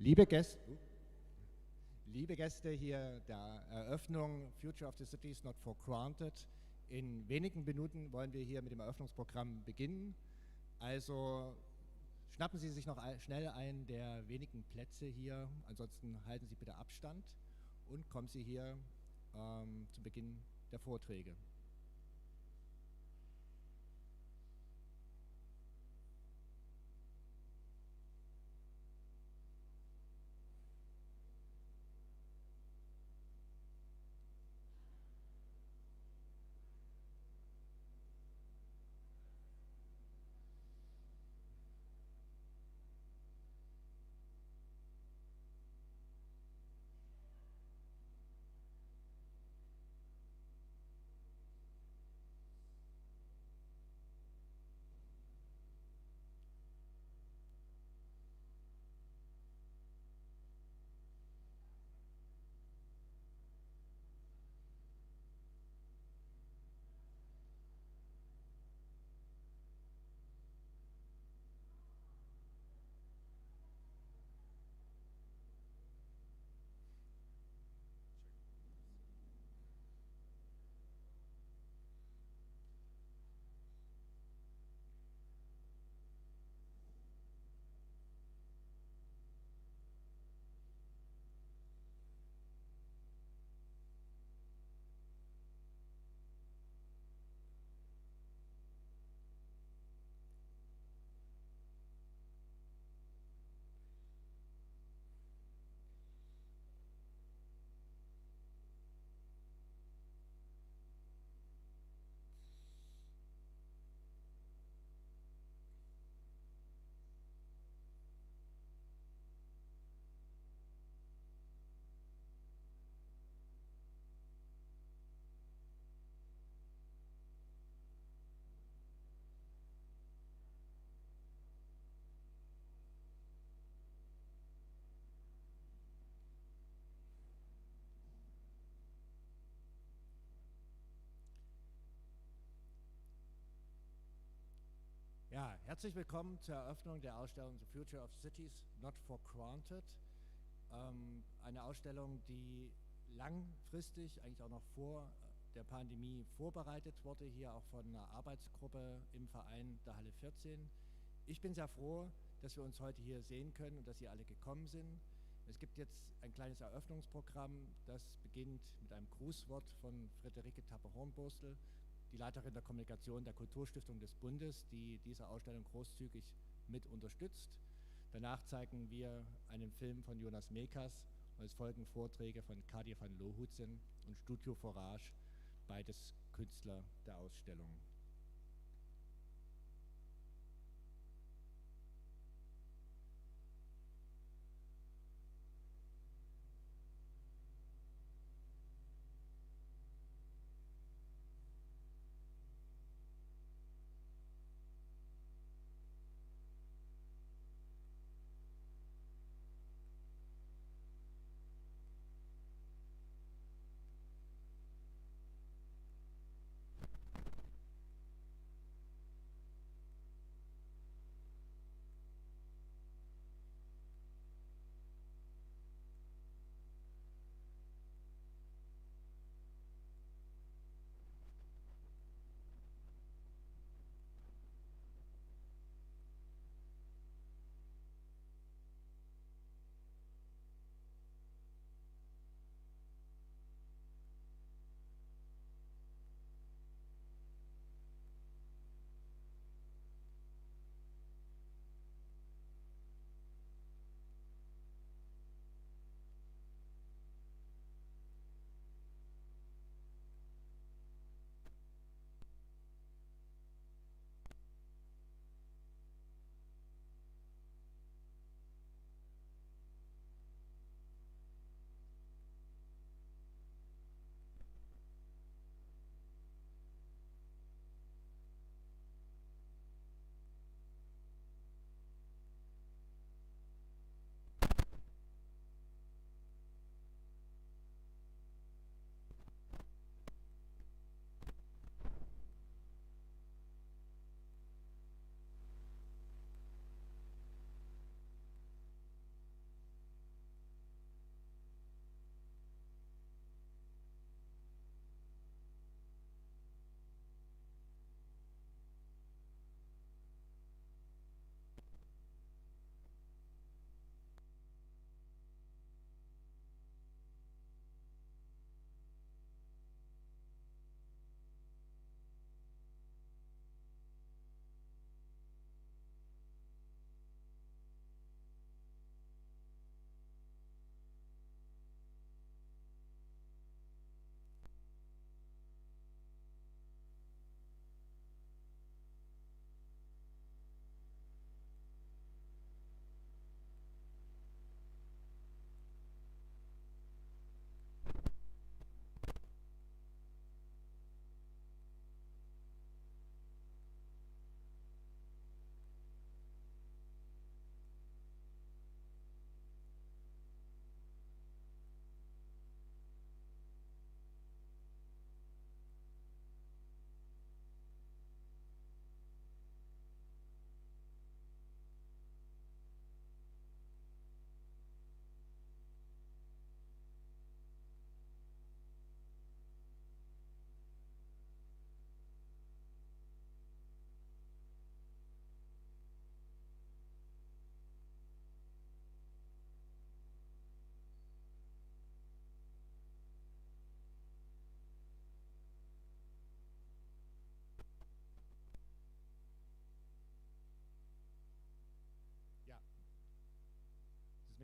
Liebe Gäste, liebe Gäste hier der Eröffnung Future of the Cities Not for Granted. In wenigen Minuten wollen wir hier mit dem Eröffnungsprogramm beginnen. Also schnappen Sie sich noch schnell einen der wenigen Plätze hier. Ansonsten halten Sie bitte Abstand und kommen Sie hier zum Beginn der Vorträge. Ja, herzlich willkommen zur Eröffnung der Ausstellung The Future of Cities Not for Granted. Eine Ausstellung, die langfristig, eigentlich auch noch vor der Pandemie vorbereitet wurde, hier auch von einer Arbeitsgruppe im Verein der Halle 14. Ich bin sehr froh, dass wir uns heute hier sehen können und dass Sie alle gekommen sind. Es gibt jetzt ein kleines Eröffnungsprogramm, das beginnt mit einem Grußwort von Friederike Tappe-Hornbostel, die Leiterin der Kommunikation der Kulturstiftung des Bundes, die diese Ausstellung großzügig mit unterstützt. Danach zeigen wir einen Film von Jonas Mekas und es folgen Vorträge von Kadir von Lohuizen und Studio Vortrag, beides Künstler der Ausstellung.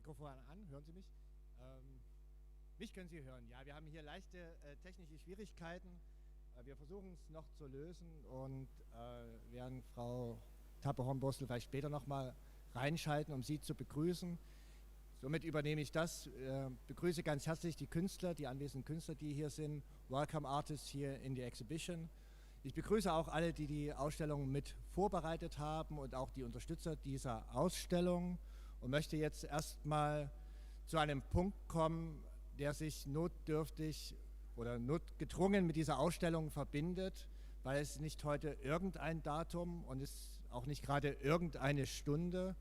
Mikrofon an, hören Sie mich? Mich können Sie hören, ja. Wir haben hier leichte technische Schwierigkeiten. Wir versuchen es noch zu lösen und werden Frau Tappe-Hornbostel vielleicht später nochmal reinschalten, um Sie zu begrüßen. Somit übernehme ich das. Begrüße ganz herzlich die Künstler, die anwesenden Künstler, die hier sind. Welcome Artists here in the exhibition. Ich begrüße auch alle, die die Ausstellung mit vorbereitet haben und auch die Unterstützer dieser Ausstellung und möchte jetzt erstmal zu einem Punkt kommen, der sich notdürftig oder notgedrungen mit dieser Ausstellung verbindet, weil es nicht heute irgendein Datum und es auch nicht gerade irgendeine Stunde,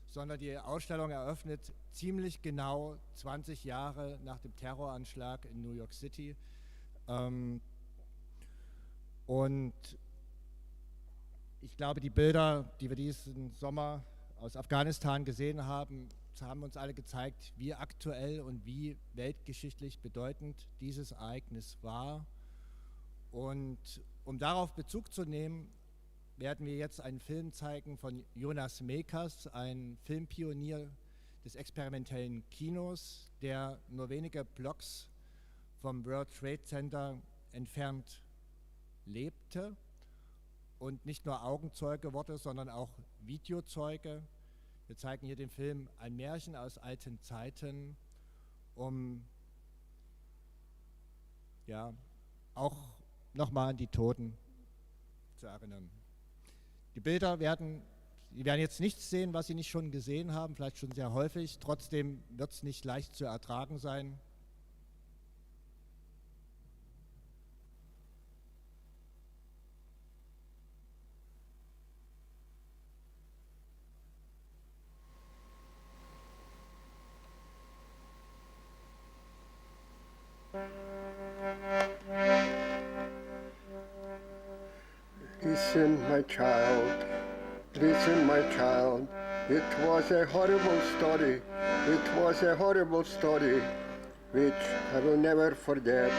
sondern die Ausstellung eröffnet ziemlich genau 20 Jahre nach dem Terroranschlag in New York City. Und ich glaube, die Bilder, die wir diesen Sommer aus Afghanistan gesehen haben, haben uns alle gezeigt, wie aktuell und wie weltgeschichtlich bedeutend dieses Ereignis war. Und um darauf Bezug zu nehmen, werden wir jetzt einen Film zeigen von Jonas Mekas, ein Filmpionier des experimentellen Kinos, der nur wenige Blocks vom World Trade Center entfernt lebte und nicht nur Augenzeuge wurde, sondern auch Videozeuge. Wir zeigen hier den Film Ein Märchen aus alten Zeiten, um ja auch nochmal an die Toten zu erinnern. Die Bilder werden jetzt nichts sehen, was Sie nicht schon gesehen haben, vielleicht schon sehr häufig. Trotzdem wird es nicht leicht zu ertragen sein. Listen, my child, it was a horrible story, which I will never forget.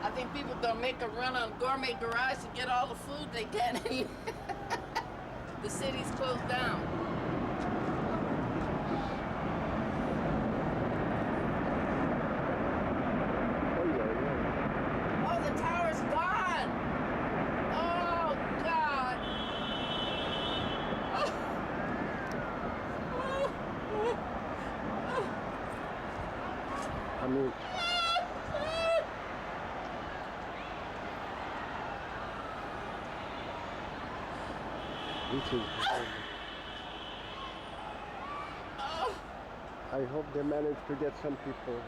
I think people are gonna make a run on Gourmet Garage to get all the food they can. The city's closed down. Oh, the tower's gone. Oh, God. I mean, I hope they manage to get some people.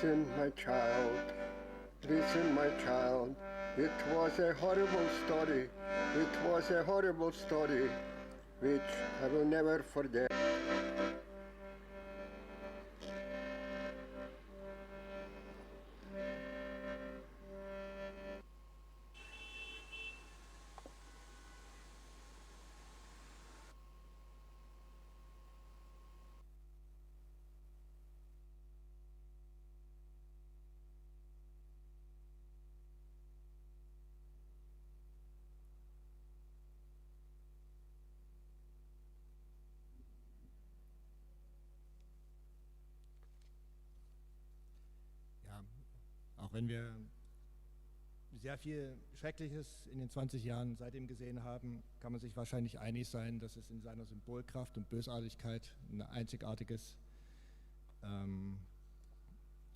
Listen, my child. Listen, my child. It was a horrible story. It was a horrible story, which I will never forget. Auch wenn wir sehr viel Schreckliches in den 20 Jahren seitdem gesehen haben, kann man sich wahrscheinlich einig sein, dass es in seiner Symbolkraft und Bösartigkeit ein einzigartiges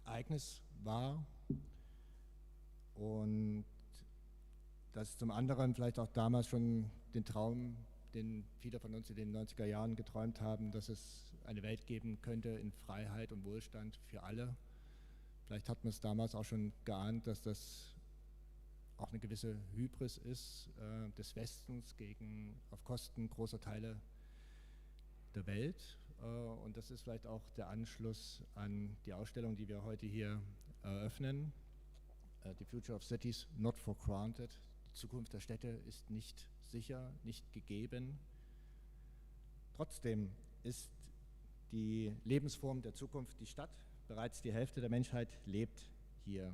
Ereignis war und dass zum anderen vielleicht auch damals schon den Traum, den viele von uns in den 90er Jahren geträumt haben, dass es eine Welt geben könnte in Freiheit und Wohlstand für alle. Vielleicht hat man es damals auch schon geahnt, dass das auch eine gewisse Hybris ist des Westens auf Kosten großer Teile der Welt. Und das ist vielleicht auch der Anschluss an die Ausstellung, die wir heute hier eröffnen. The Future of Cities Not for Granted. Die Zukunft der Städte ist nicht sicher, nicht gegeben. Trotzdem ist die Lebensform der Zukunft die Stadt. Bereits die Hälfte der Menschheit lebt hier.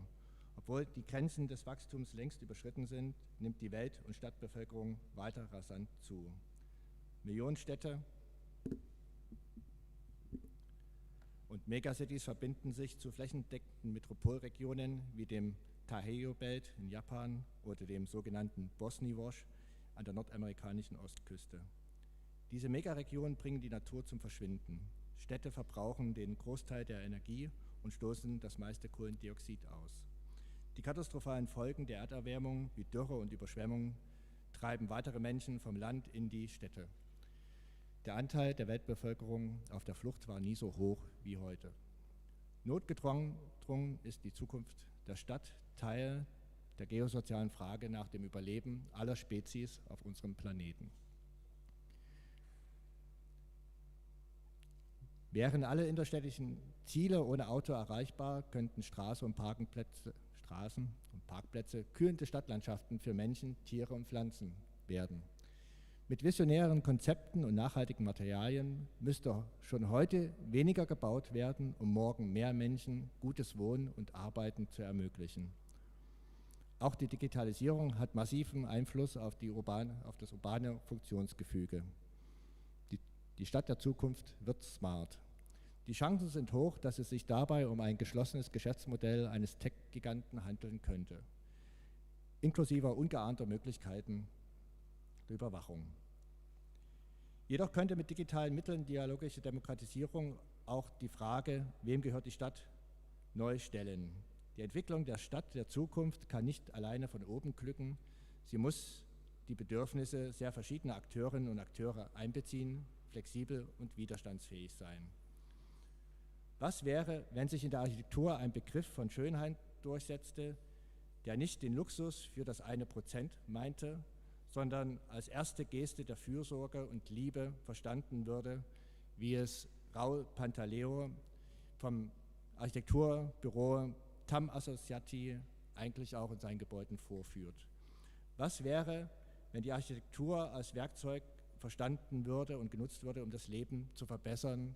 Obwohl die Grenzen des Wachstums längst überschritten sind, nimmt die Welt- und Stadtbevölkerung weiter rasant zu. Millionen Städte und Megacities verbinden sich zu flächendeckenden Metropolregionen wie dem Tappe-Hornbostel in Japan oder dem sogenannten Bosniwosch an der nordamerikanischen Ostküste. Diese Megaregionen bringen die Natur zum Verschwinden. Städte verbrauchen den Großteil der Energie und stoßen das meiste Kohlendioxid aus. Die katastrophalen Folgen der Erderwärmung wie Dürre und Überschwemmung treiben weitere Menschen vom Land in die Städte. Der Anteil der Weltbevölkerung auf der Flucht war nie so hoch wie heute. Notgedrungen ist die Zukunft der Stadt Teil der geosozialen Frage nach dem Überleben aller Spezies auf unserem Planeten. Wären alle innerstädtischen Ziele ohne Auto erreichbar, könnten Straßen und Parkplätze kühlende Stadtlandschaften für Menschen, Tiere und Pflanzen werden. Mit visionären Konzepten und nachhaltigen Materialien müsste schon heute weniger gebaut werden, um morgen mehr Menschen gutes Wohnen und Arbeiten zu ermöglichen. Auch die Digitalisierung hat massiven Einfluss auf das urbane Funktionsgefüge. Die Stadt der Zukunft wird smart. Die Chancen sind hoch, dass es sich dabei um ein geschlossenes Geschäftsmodell eines Tech-Giganten handeln könnte, inklusive ungeahnter Möglichkeiten der Überwachung. Jedoch könnte mit digitalen Mitteln dialogische Demokratisierung auch die Frage, wem gehört die Stadt, neu stellen. Die Entwicklung der Stadt der Zukunft kann nicht alleine von oben glücken. Sie muss die Bedürfnisse sehr verschiedener Akteurinnen und Akteure einbeziehen, flexibel und widerstandsfähig sein. Was wäre, wenn sich in der Architektur ein Begriff von Schönheit durchsetzte, der nicht den Luxus für das 1% meinte, sondern als erste Geste der Fürsorge und Liebe verstanden würde, wie es Raul Pantaleo vom Architekturbüro TAM Associati eigentlich auch in seinen Gebäuden vorführt. Was wäre, wenn die Architektur als Werkzeug verstanden würde und genutzt würde, um das Leben zu verbessern,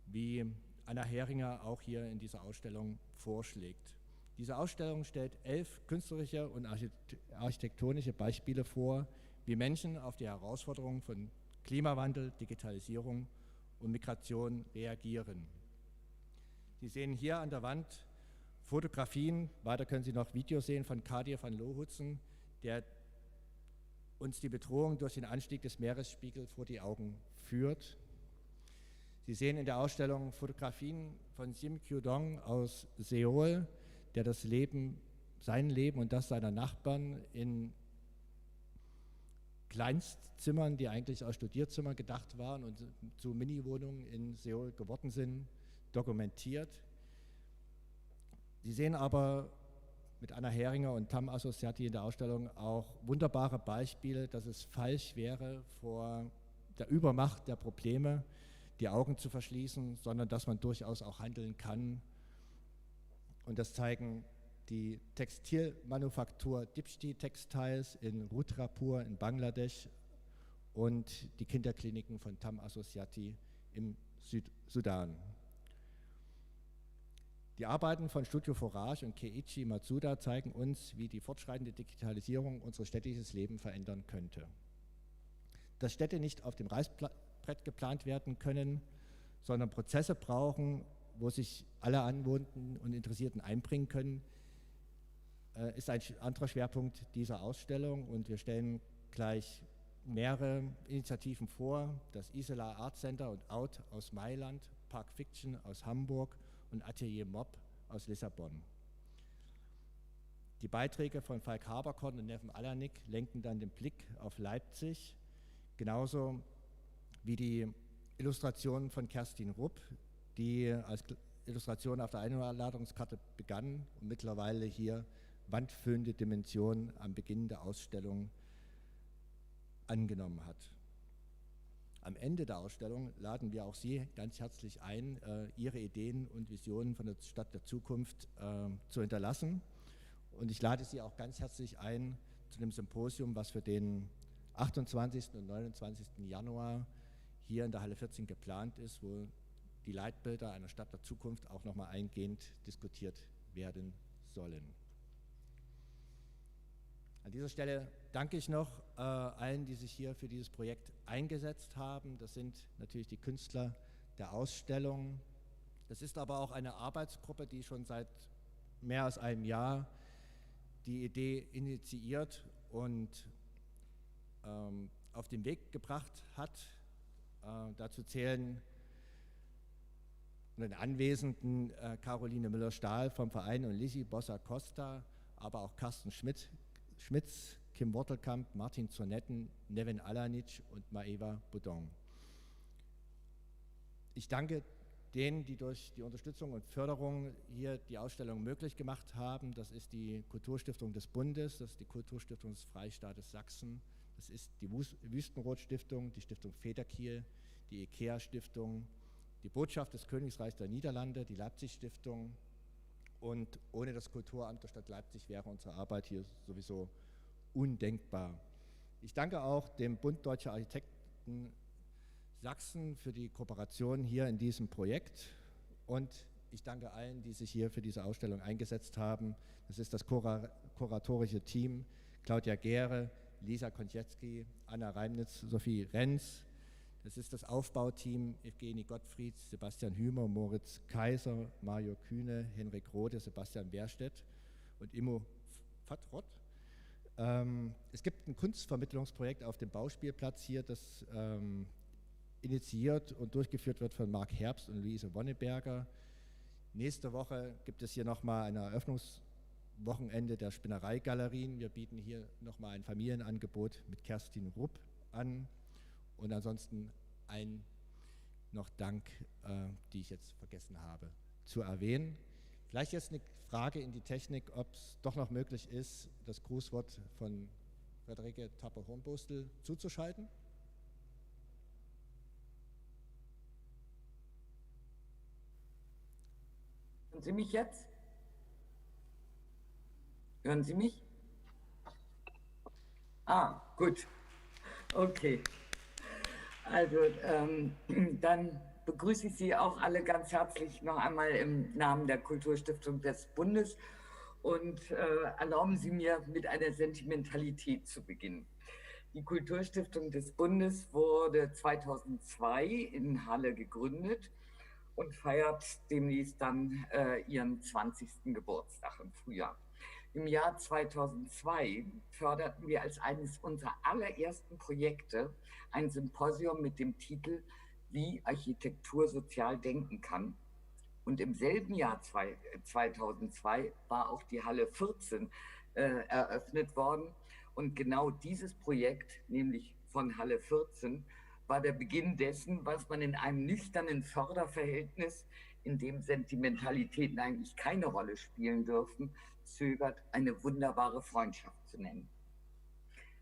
wie Anna Heringer auch hier in dieser Ausstellung vorschlägt. Diese Ausstellung stellt 11 künstlerische und architektonische Beispiele vor, wie Menschen auf die Herausforderungen von Klimawandel, Digitalisierung und Migration reagieren. Sie sehen hier an der Wand Fotografien, weiter können Sie noch Videos sehen von Kadir von Lohuizen, der uns die Bedrohung durch den Anstieg des Meeresspiegels vor die Augen führt. Sie sehen in der Ausstellung Fotografien von Sim Kyu-dong aus Seoul, der sein Leben und das seiner Nachbarn in Kleinstzimmern, die eigentlich als Studierzimmer gedacht waren und zu Mini-Wohnungen in Seoul geworden sind, dokumentiert. Sie sehen aber mit Anna Heringer und Tam Associati in der Ausstellung auch wunderbare Beispiele, dass es falsch wäre, vor der Übermacht der Probleme die Augen zu verschließen, sondern dass man durchaus auch handeln kann. Und das zeigen die Textilmanufaktur Dipshti Textiles in Rudrapur in Bangladesch und die Kinderkliniken von Tam Associati im Südsudan. Die Arbeiten von Studio Forage und Keiichi Matsuda zeigen uns, wie die fortschreitende Digitalisierung unser städtisches Leben verändern könnte. Dass Städte nicht auf dem Reißbrett geplant werden können, sondern Prozesse brauchen, wo sich alle Anwohnenden und Interessierten einbringen können, ist ein anderer Schwerpunkt dieser Ausstellung. Und wir stellen gleich mehrere Initiativen vor: das Isela Art Center und Out aus Mailand, Park Fiction aus Hamburg und Atelier Mob aus Lissabon. Die Beiträge von Falk Haberkorn und Neven Alanik lenken dann den Blick auf Leipzig, genauso wie die Illustrationen von Kerstin Rupp, die als Illustration auf der Einladungskarte begann und mittlerweile hier wandfüllende Dimensionen am Beginn der Ausstellung angenommen hat. Am Ende der Ausstellung laden wir auch Sie ganz herzlich ein, Ihre Ideen und Visionen von der Stadt der Zukunft zu hinterlassen. Und ich lade Sie auch ganz herzlich ein zu dem Symposium, was für den 28. und 29. Januar hier in der Halle 14 geplant ist, wo die Leitbilder einer Stadt der Zukunft auch nochmal eingehend diskutiert werden sollen. An dieser Stelle danke ich noch allen, die sich hier für dieses Projekt eingesetzt haben. Das sind natürlich die Künstler der Ausstellung. Das ist aber auch eine Arbeitsgruppe, die schon seit mehr als einem Jahr die Idee initiiert und auf den Weg gebracht hat. Dazu zählen den Anwesenden Caroline Müller-Stahl vom Verein und Lisi Bossa-Costa, aber auch Carsten Schmitz, Kim Wortelkamp, Martin Zornetten, Nevin Alanic und Maeva Boudon. Ich danke denen, die durch die Unterstützung und Förderung hier die Ausstellung möglich gemacht haben. Das ist die Kulturstiftung des Bundes, das ist die Kulturstiftung des Freistaates Sachsen, das ist die Wüstenrot-Stiftung, die Stiftung Federkiel, die IKEA-Stiftung, die Botschaft des Königreichs der Niederlande, die Leipzig-Stiftung. Und ohne das Kulturamt der Stadt Leipzig wäre unsere Arbeit hier sowieso undenkbar. Ich danke auch dem Bund Deutscher Architekten Sachsen für die Kooperation hier in diesem Projekt. Und ich danke allen, die sich hier für diese Ausstellung eingesetzt haben. Das ist das kuratorische Team: Claudia Gehre, Lisa Konczewski, Anna Reimnitz, Sophie Renz. Das ist das Aufbauteam: Evgeni Gottfried, Sebastian Hümer, Moritz Kaiser, Mario Kühne, Henrik Rode, Sebastian Wehrstedt und Immo Fatrott. Es gibt ein Kunstvermittlungsprojekt auf dem Bauspielplatz hier, das initiiert und durchgeführt wird von Marc Herbst und Luise Wonneberger. Nächste Woche gibt es hier nochmal ein Eröffnungswochenende der Spinnereigalerien. Wir bieten hier nochmal ein Familienangebot mit Kerstin Rupp an. Und ansonsten noch Dank, die ich jetzt vergessen habe zu erwähnen. Vielleicht jetzt eine Frage in die Technik, ob es doch noch möglich ist, das Grußwort von Friederike Tappe-Hornbostel zuzuschalten. Hören Sie mich jetzt? Hören Sie mich? Ah, gut. Okay. Also dann begrüße ich Sie auch alle ganz herzlich noch einmal im Namen der Kulturstiftung des Bundes und erlauben Sie mir, mit einer Sentimentalität zu beginnen. Die Kulturstiftung des Bundes wurde 2002 in Halle gegründet und feiert demnächst dann ihren 20. Geburtstag im Frühjahr. Im Jahr 2002 förderten wir als eines unserer allerersten Projekte ein Symposium mit dem Titel Wie Architektur sozial denken kann. Und im selben Jahr 2002 war auch die Halle 14 eröffnet worden. Und genau dieses Projekt, nämlich von Halle 14, war der Beginn dessen, was man in einem nüchternen Förderverhältnis in dem Sentimentalitäten eigentlich keine Rolle spielen dürfen, zögert, eine wunderbare Freundschaft zu nennen.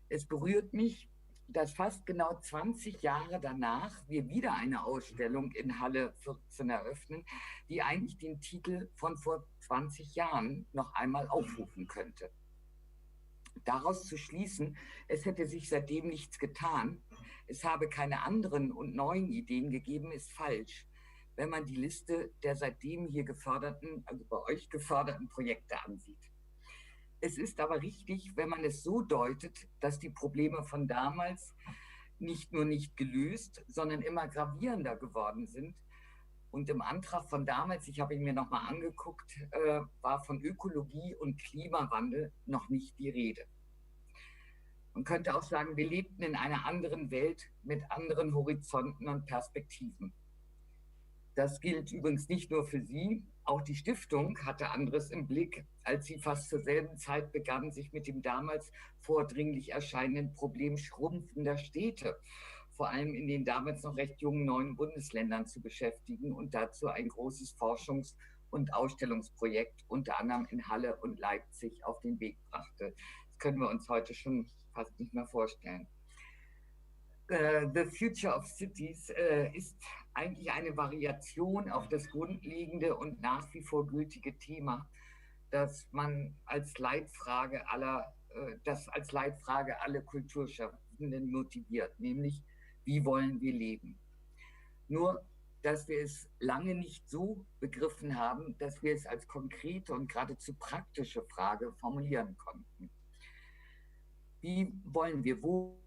Es berührt mich, dass fast genau 20 Jahre danach wir wieder eine Ausstellung in Halle 14 eröffnen, die eigentlich den Titel von vor 20 Jahren noch einmal aufrufen könnte. Daraus zu schließen, es hätte sich seitdem nichts getan, es habe keine anderen und neuen Ideen gegeben, ist falsch, wenn man die Liste der seitdem hier geförderten, also bei euch geförderten Projekte ansieht. Es ist aber richtig, wenn man es so deutet, dass die Probleme von damals nicht nur nicht gelöst, sondern immer gravierender geworden sind. Und im Antrag von damals, ich habe ihn mir nochmal angeguckt, war von Ökologie und Klimawandel noch nicht die Rede. Man könnte auch sagen, wir lebten in einer anderen Welt mit anderen Horizonten und Perspektiven. Das gilt übrigens nicht nur für Sie, auch die Stiftung hatte anderes im Blick, als sie fast zur selben Zeit begann, sich mit dem damals vordringlich erscheinenden Problem schrumpfender Städte, vor allem in den damals noch recht jungen neuen Bundesländern, zu beschäftigen und dazu ein großes Forschungs- und Ausstellungsprojekt unter anderem in Halle und Leipzig auf den Weg brachte. Das können wir uns heute schon fast nicht mehr vorstellen. The Future of Cities ist eigentlich eine Variation auf das grundlegende und nach wie vor gültige Thema, das man als Leitfrage aller Kulturschaffenden motiviert, nämlich: Wie wollen wir leben? Nur, dass wir es lange nicht so begriffen haben, dass wir es als konkrete und geradezu praktische Frage formulieren konnten. Wie wollen wir wo?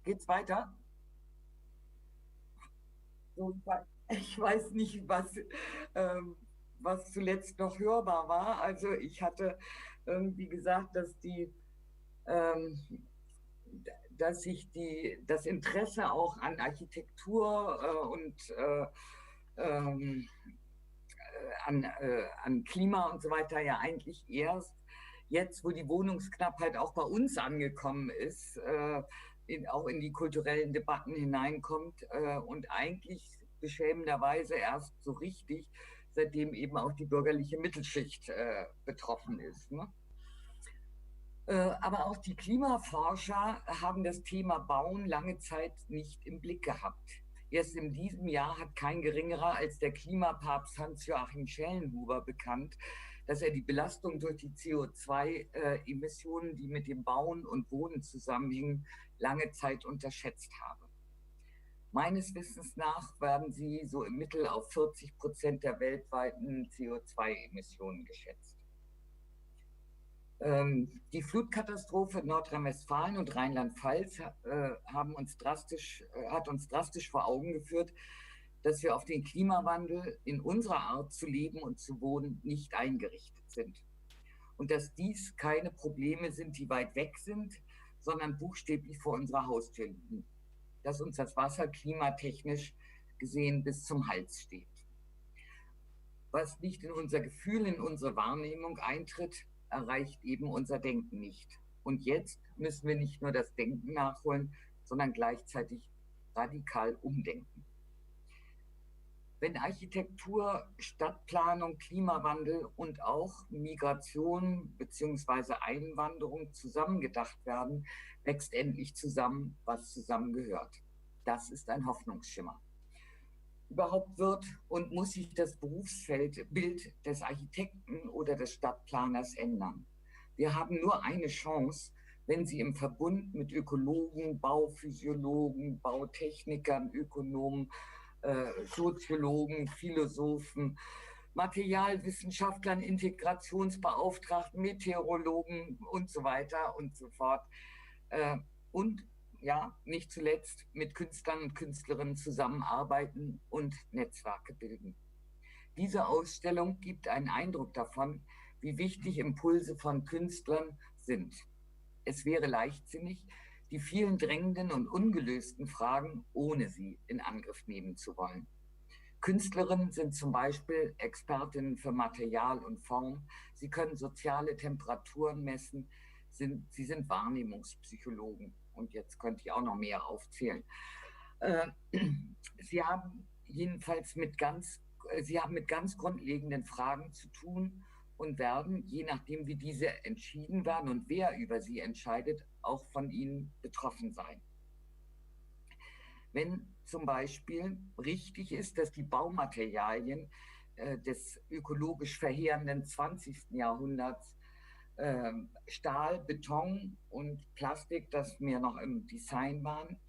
Geht's weiter? Ich weiß nicht, was zuletzt noch hörbar war. Also ich hatte irgendwie gesagt, ähm, dass sich das Interesse auch an Architektur an Klima und so weiter ja eigentlich erst jetzt, wo die Wohnungsknappheit auch bei uns angekommen ist, auch in die kulturellen Debatten hineinkommt und eigentlich beschämenderweise erst so richtig, seitdem eben auch die bürgerliche Mittelschicht betroffen ist. Ne? Aber auch die Klimaforscher haben das Thema Bauen lange Zeit nicht im Blick gehabt. Erst in diesem Jahr hat kein geringerer als der Klimapapst Hans-Joachim Schellenhuber bekannt, dass er die Belastung durch die CO2-Emissionen, die mit dem Bauen und Wohnen zusammenhängen, lange Zeit unterschätzt habe. Meines Wissens nach werden sie so im Mittel auf 40% der weltweiten CO2-Emissionen geschätzt. Die Flutkatastrophe in Nordrhein-Westfalen und Rheinland-Pfalz hat uns drastisch vor Augen geführt, dass wir auf den Klimawandel in unserer Art zu leben und zu wohnen nicht eingerichtet sind. Und dass dies keine Probleme sind, die weit weg sind, sondern buchstäblich vor unserer Haustür liegen. Dass uns das Wasser klimatechnisch gesehen bis zum Hals steht. Was nicht in unser Gefühl, in unsere Wahrnehmung eintritt, erreicht eben unser Denken nicht. Und jetzt müssen wir nicht nur das Denken nachholen, sondern gleichzeitig radikal umdenken. Wenn Architektur, Stadtplanung, Klimawandel und auch Migration bzw. Einwanderung zusammengedacht werden, wächst endlich zusammen, was zusammengehört. Das ist ein Hoffnungsschimmer. Überhaupt wird und muss sich das Berufsbild des Architekten oder des Stadtplaners ändern. Wir haben nur eine Chance, wenn sie im Verbund mit Ökologen, Bauphysiologen, Bautechnikern, Ökonomen, Soziologen, Philosophen, Materialwissenschaftlern, Integrationsbeauftragten, Meteorologen und so weiter und so fort. Und ja, nicht zuletzt mit Künstlern und Künstlerinnen zusammenarbeiten und Netzwerke bilden. Diese Ausstellung gibt einen Eindruck davon, wie wichtig Impulse von Künstlern sind. Es wäre leichtsinnig, die vielen drängenden und ungelösten Fragen ohne sie in Angriff nehmen zu wollen. Künstlerinnen sind zum Beispiel Expertinnen für Material und Form. Sie können soziale Temperaturen messen. Sie sind Wahrnehmungspsychologen. Und jetzt könnte ich auch noch mehr aufzählen. Sie haben jedenfalls mit ganz grundlegenden Fragen zu tun und werden, je nachdem wie diese entschieden werden und wer über sie entscheidet, auch von ihnen betroffen sein. Wenn zum Beispiel richtig ist, dass die Baumaterialien des ökologisch verheerenden 20. Jahrhunderts Stahl, Beton und Plastik, das mir noch im Design waren,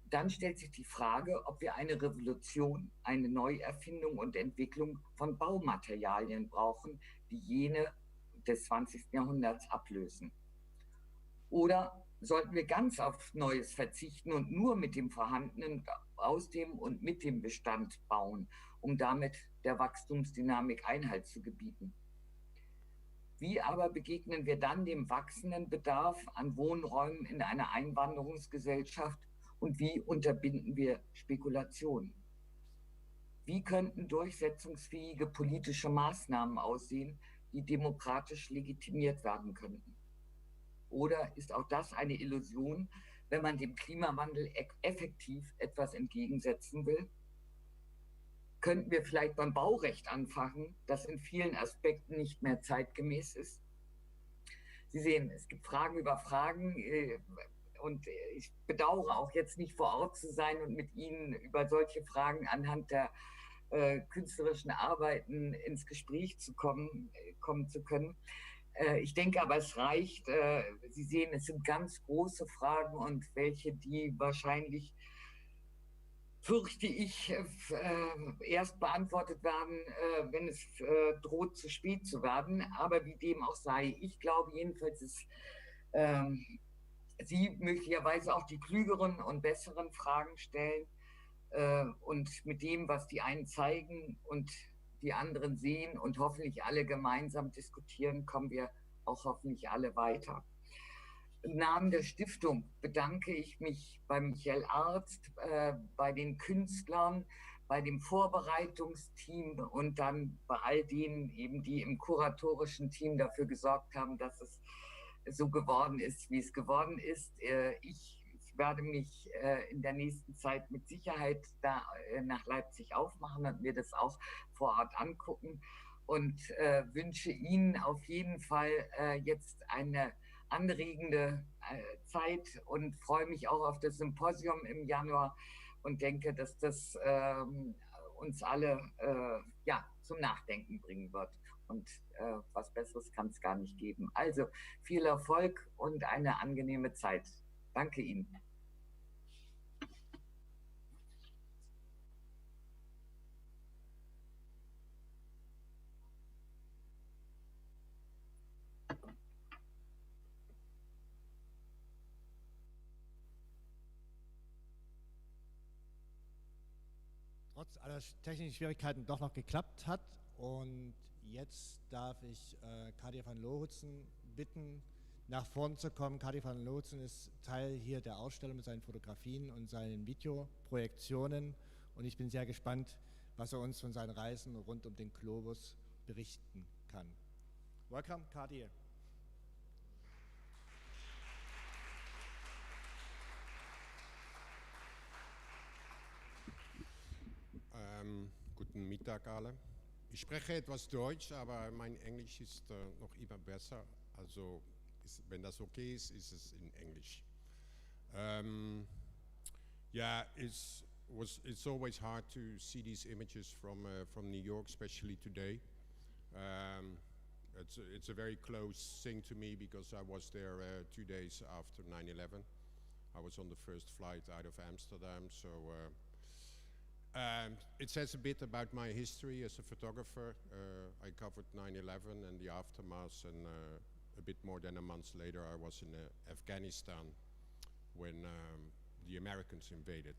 dann stellt sich die Frage, ob wir eine Revolution, eine Neuerfindung und Entwicklung von Baumaterialien brauchen, die jene des 20. Jahrhunderts ablösen. Oder sollten wir ganz auf Neues verzichten und nur mit dem Vorhandenen, aus dem und mit dem Bestand bauen, um damit der Wachstumsdynamik Einhalt zu gebieten? Wie aber begegnen wir dann dem wachsenden Bedarf an Wohnräumen in einer Einwanderungsgesellschaft und wie unterbinden wir Spekulationen? Wie könnten durchsetzungsfähige politische Maßnahmen aussehen, die demokratisch legitimiert werden könnten? Oder ist auch das eine Illusion, wenn man dem Klimawandel effektiv etwas entgegensetzen will? Könnten wir vielleicht beim Baurecht anfangen, das in vielen Aspekten nicht mehr zeitgemäß ist? Sie sehen, es gibt Fragen über Fragen und ich bedauere auch jetzt nicht vor Ort zu sein und mit Ihnen über solche Fragen anhand der künstlerischen Arbeiten ins Gespräch kommen zu können. Ich denke aber, es reicht. Sie sehen, es sind ganz große Fragen und welche, die wahrscheinlich, fürchte ich, erst beantwortet werden, wenn es droht, zu spät zu werden. Aber wie dem auch sei, ich glaube jedenfalls, dass Sie möglicherweise auch die klügeren und besseren Fragen stellen und mit dem, was die einen zeigen und die anderen sehen und hoffentlich alle gemeinsam diskutieren, kommen wir auch hoffentlich alle weiter. Im Namen der Stiftung bedanke ich mich bei Michael Arzt, bei den Künstlern, bei dem Vorbereitungsteam und dann bei all denen eben, die im kuratorischen Team dafür gesorgt haben, dass es so geworden ist, wie es geworden ist. Ich werde mich in der nächsten Zeit mit Sicherheit da nach Leipzig aufmachen und mir das auch vor Ort angucken und wünsche Ihnen auf jeden Fall jetzt eine anregende Zeit und freue mich auch auf das Symposium im Januar und denke, dass das uns alle ja, zum Nachdenken bringen wird. Und was Besseres kann es gar nicht geben. Also viel Erfolg und eine angenehme Zeit. Danke Ihnen. Trotz aller technischen Schwierigkeiten doch noch geklappt hat. Und jetzt darf ich Kadir von Lohuizen bitten, nach vorn zu kommen. Kadir von Lohuizen ist Teil hier der Ausstellung mit seinen Fotografien und seinen Videoprojektionen. Und ich bin sehr gespannt, was er uns von seinen Reisen rund um den Globus berichten kann. Welcome, Kadir. Guten Mittag alle. Ich spreche etwas Deutsch, aber mein Englisch ist noch immer besser. Also, wenn das okay ist, ist es in Englisch. Yeah, it's always hard to see these images from New York, especially today. It's a very close thing to me because I was there 2 days after 9/11. I was on the first flight out of Amsterdam, so it says a bit about my history as a photographer. I covered 9/11 and the aftermath, and a bit more than a month later I was in Afghanistan when the Americans invaded.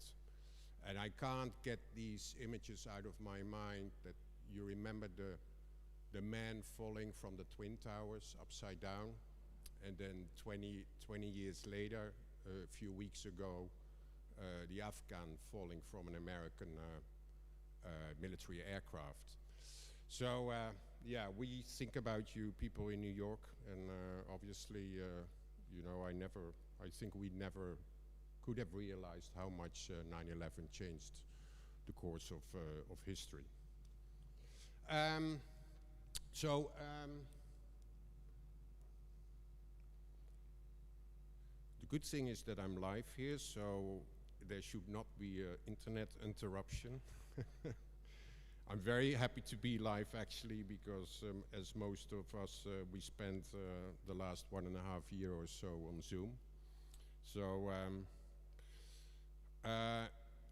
And I can't get these images out of my mind that you remember the man falling from the Twin Towers upside down, and then 20 years later, a few weeks ago, the Afghan falling from an American military aircraft. So yeah, we think about you people in New York, and obviously, you know, I think we never could have realized how much 9/11 changed the course of history. The good thing is that I'm live here, so there should not be an internet interruption. I'm very happy to be live actually, because as most of us, we spent the last 1.5 years or so on Zoom. So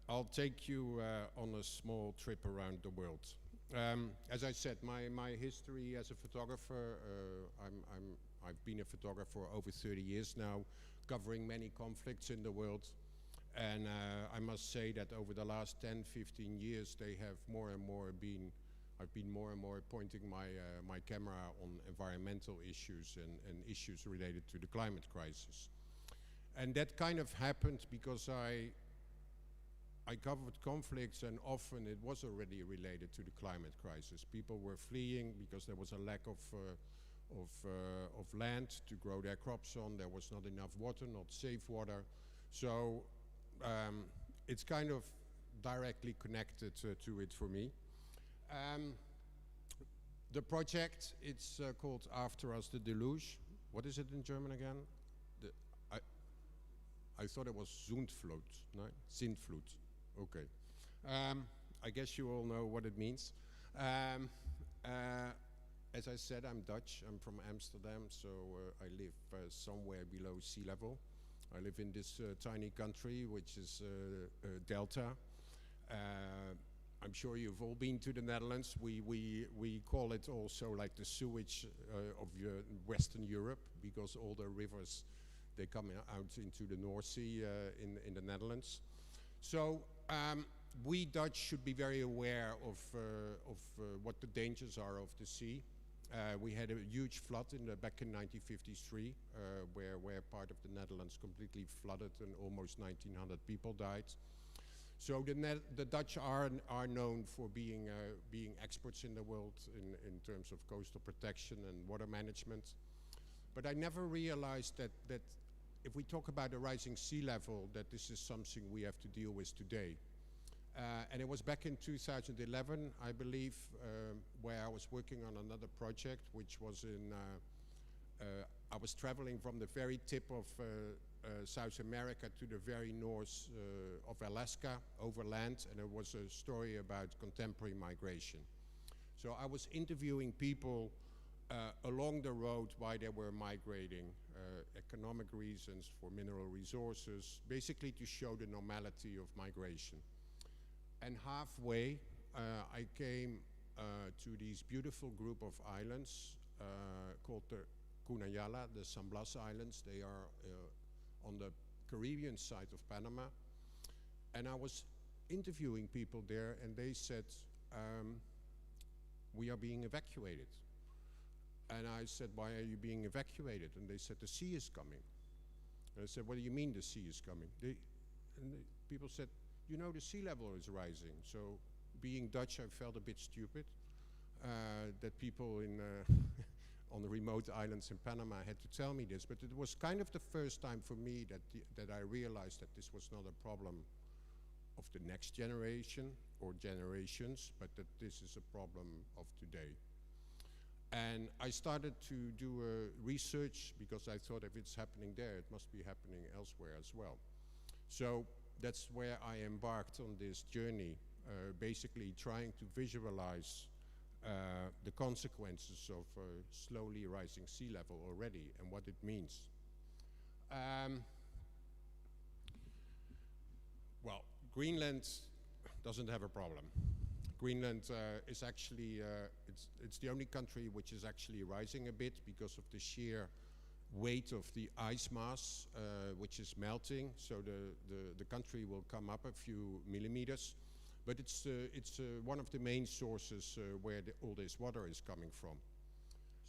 I'll take you on a small trip around the world. As I said, my history as a photographer, I've been a photographer for over 30 years now, covering many conflicts in the world. And I must say that over the last 10, 15 years, they have I've been more and more pointing my camera on environmental issues and issues related to the climate crisis. And that kind of happened because I covered conflicts, and often it was already related to the climate crisis. People were fleeing because there was a lack of land to grow their crops on. There was not enough water, not safe water. So it's kind of directly connected to it for me. The project, it's called After Us, the Deluge. What is it in German again? I thought it was Zundflut, no? Sintflut, okay. I guess you all know what it means. As I said, I'm Dutch, I'm from Amsterdam, so I live somewhere below sea level. I live in this tiny country, which is Delta. I'm sure you've all been to the Netherlands. We call it also like the sewage of Western Europe, because all the rivers, they come out into the North Sea in the Netherlands. So we Dutch should be very aware of what the dangers are of the sea. We had a huge flood back in 1953, where part of the Netherlands completely flooded and almost 1,900 people died. So the Dutch are known for being experts in the world in terms of coastal protection and water management. But I never realized that if we talk about the rising sea level, that this is something we have to deal with today. And it was back in 2011, I believe, where I was working on another project, which was I was traveling from the very tip of South America to the very north of Alaska, overland, and it was a story about contemporary migration. So I was interviewing people along the road why they were migrating, economic reasons, for mineral resources, basically to show the normality of migration. And halfway, I came to these beautiful group of islands called the Cunayala, the San Blas Islands. They are on the Caribbean side of Panama. And I was interviewing people there, and they said, we are being evacuated. And I said, why are you being evacuated? And they said, the sea is coming. And I said, what do you mean the sea is coming? People said, you know, the sea level is rising. So being Dutch, I felt a bit stupid that people on the remote islands in Panama had to tell me this. But it was kind of the first time for me that I realized that this was not a problem of the next generation or generations, but that this is a problem of today. And I started to do research because I thought if it's happening there, it must be happening elsewhere as well. So that's where I embarked on this journey, basically trying to visualize the consequences of slowly rising sea level already and what it means. Well, Greenland doesn't have a problem. Greenland is actually, it's the only country which is actually rising a bit because of the sheer weight of the ice mass, which is melting. So the country will come up a few millimeters. But it's one of the main sources where all this water is coming from.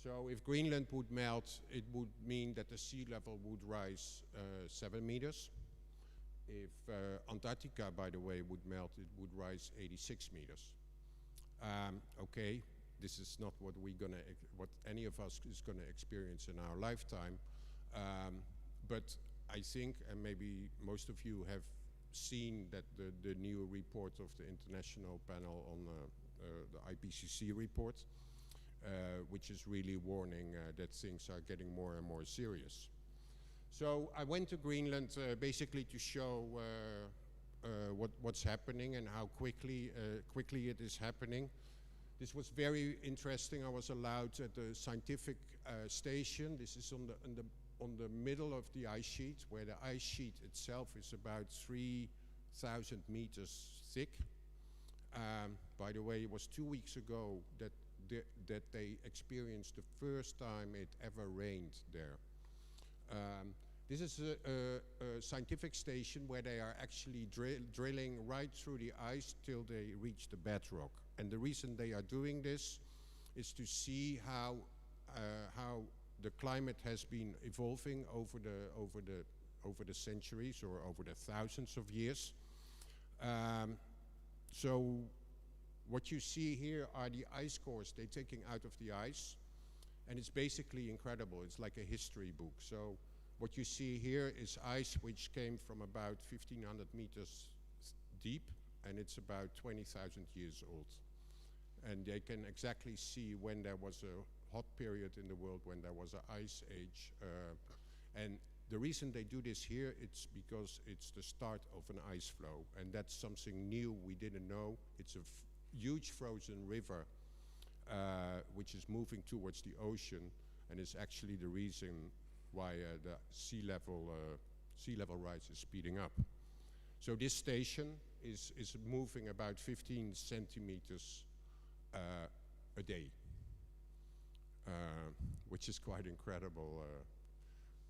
So if Greenland would melt, it would mean that the sea level would rise 7 meters. If Antarctica, by the way, would melt, it would rise 86 meters. Okay, this is not what what any of us is gonna experience in our lifetime. But I think, and maybe most of you have seen that the new report of the international panel on the IPCC report, which is really warning that things are getting more and more serious. So I went to Greenland basically to show what's happening and how quickly it is happening. This was very interesting. I was allowed at the scientific station. This is on the middle of the ice sheet, where the ice sheet itself is about 3,000 meters thick. By the way, it was 2 weeks ago that they experienced the first time it ever rained there. This is a scientific station where they are actually drilling right through the ice till they reach the bedrock. And the reason they are doing this is to see how the climate has been evolving over the centuries or over the thousands of years. So what you see here are the ice cores they're taking out of the ice, and it's basically incredible. It's like a history book. So what you see here is ice which came from about 1,500 meters deep, and it's about 20,000 years old. And they can exactly see when there was a hot period in the world, when there was an ice age. And the reason they do this here, it's because it's the start of an ice flow, and that's something new we didn't know. It's a huge frozen river which is moving towards the ocean, and is actually the reason why the sea level rise is speeding up. So this station is moving about 15 centimeters a day, which is quite incredible.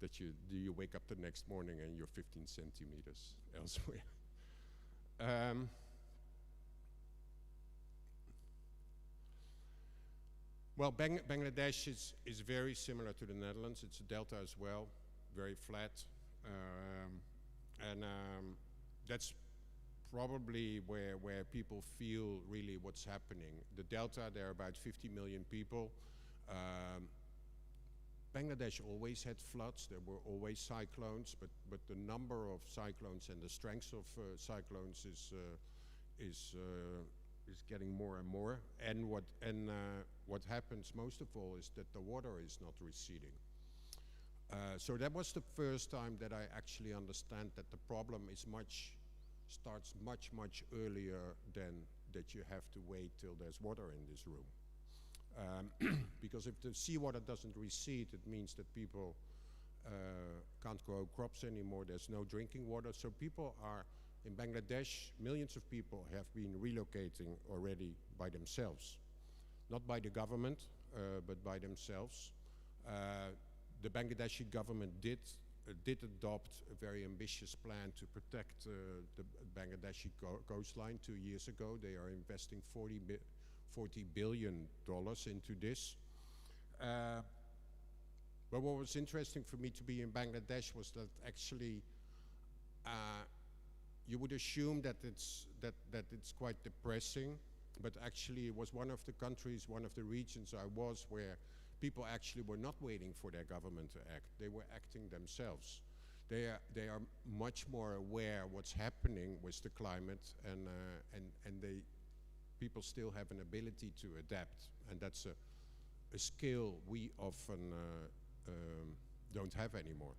That you wake up the next morning and you're 15 centimeters elsewhere. Well, Bangladesh is very similar to the Netherlands. It's a delta as well, very flat. And that's probably where people feel really what's happening. The delta, there are about 50 million people. Bangladesh always had floods. There were always cyclones, but the number of cyclones and the strength of cyclones is getting more and more. And what happens most of all is that the water is not receding. So that was the first time that I actually understand that the problem is starts much earlier than that you have to wait till there's water in this room. Because if the seawater doesn't recede, it means that people can't grow crops anymore. There's no drinking water. So people are, in Bangladesh, millions of people have been relocating already by themselves. Not by the government, but by themselves. The Bangladeshi government did adopt a very ambitious plan to protect the Bangladeshi coastline 2 years ago. They are investing $40 billion into this. But what was interesting for me to be in Bangladesh was that actually you would assume that it's quite depressing, but actually it was one of the countries, one of the regions I was where people actually were not waiting for their government to act. They were acting themselves. They are much more aware what's happening with the climate, and people still have an ability to adapt, and that's a skill we often don't have anymore.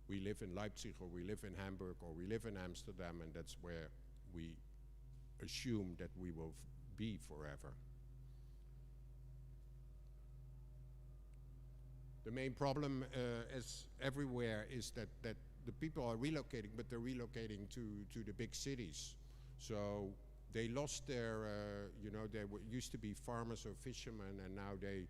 We live in Leipzig, or we live in Hamburg, or we live in Amsterdam, and that's where we assume that we will be forever. The main problem, as everywhere, is that the people are relocating, but they're relocating to the big cities. So they lost their, they used to be farmers or fishermen, and now they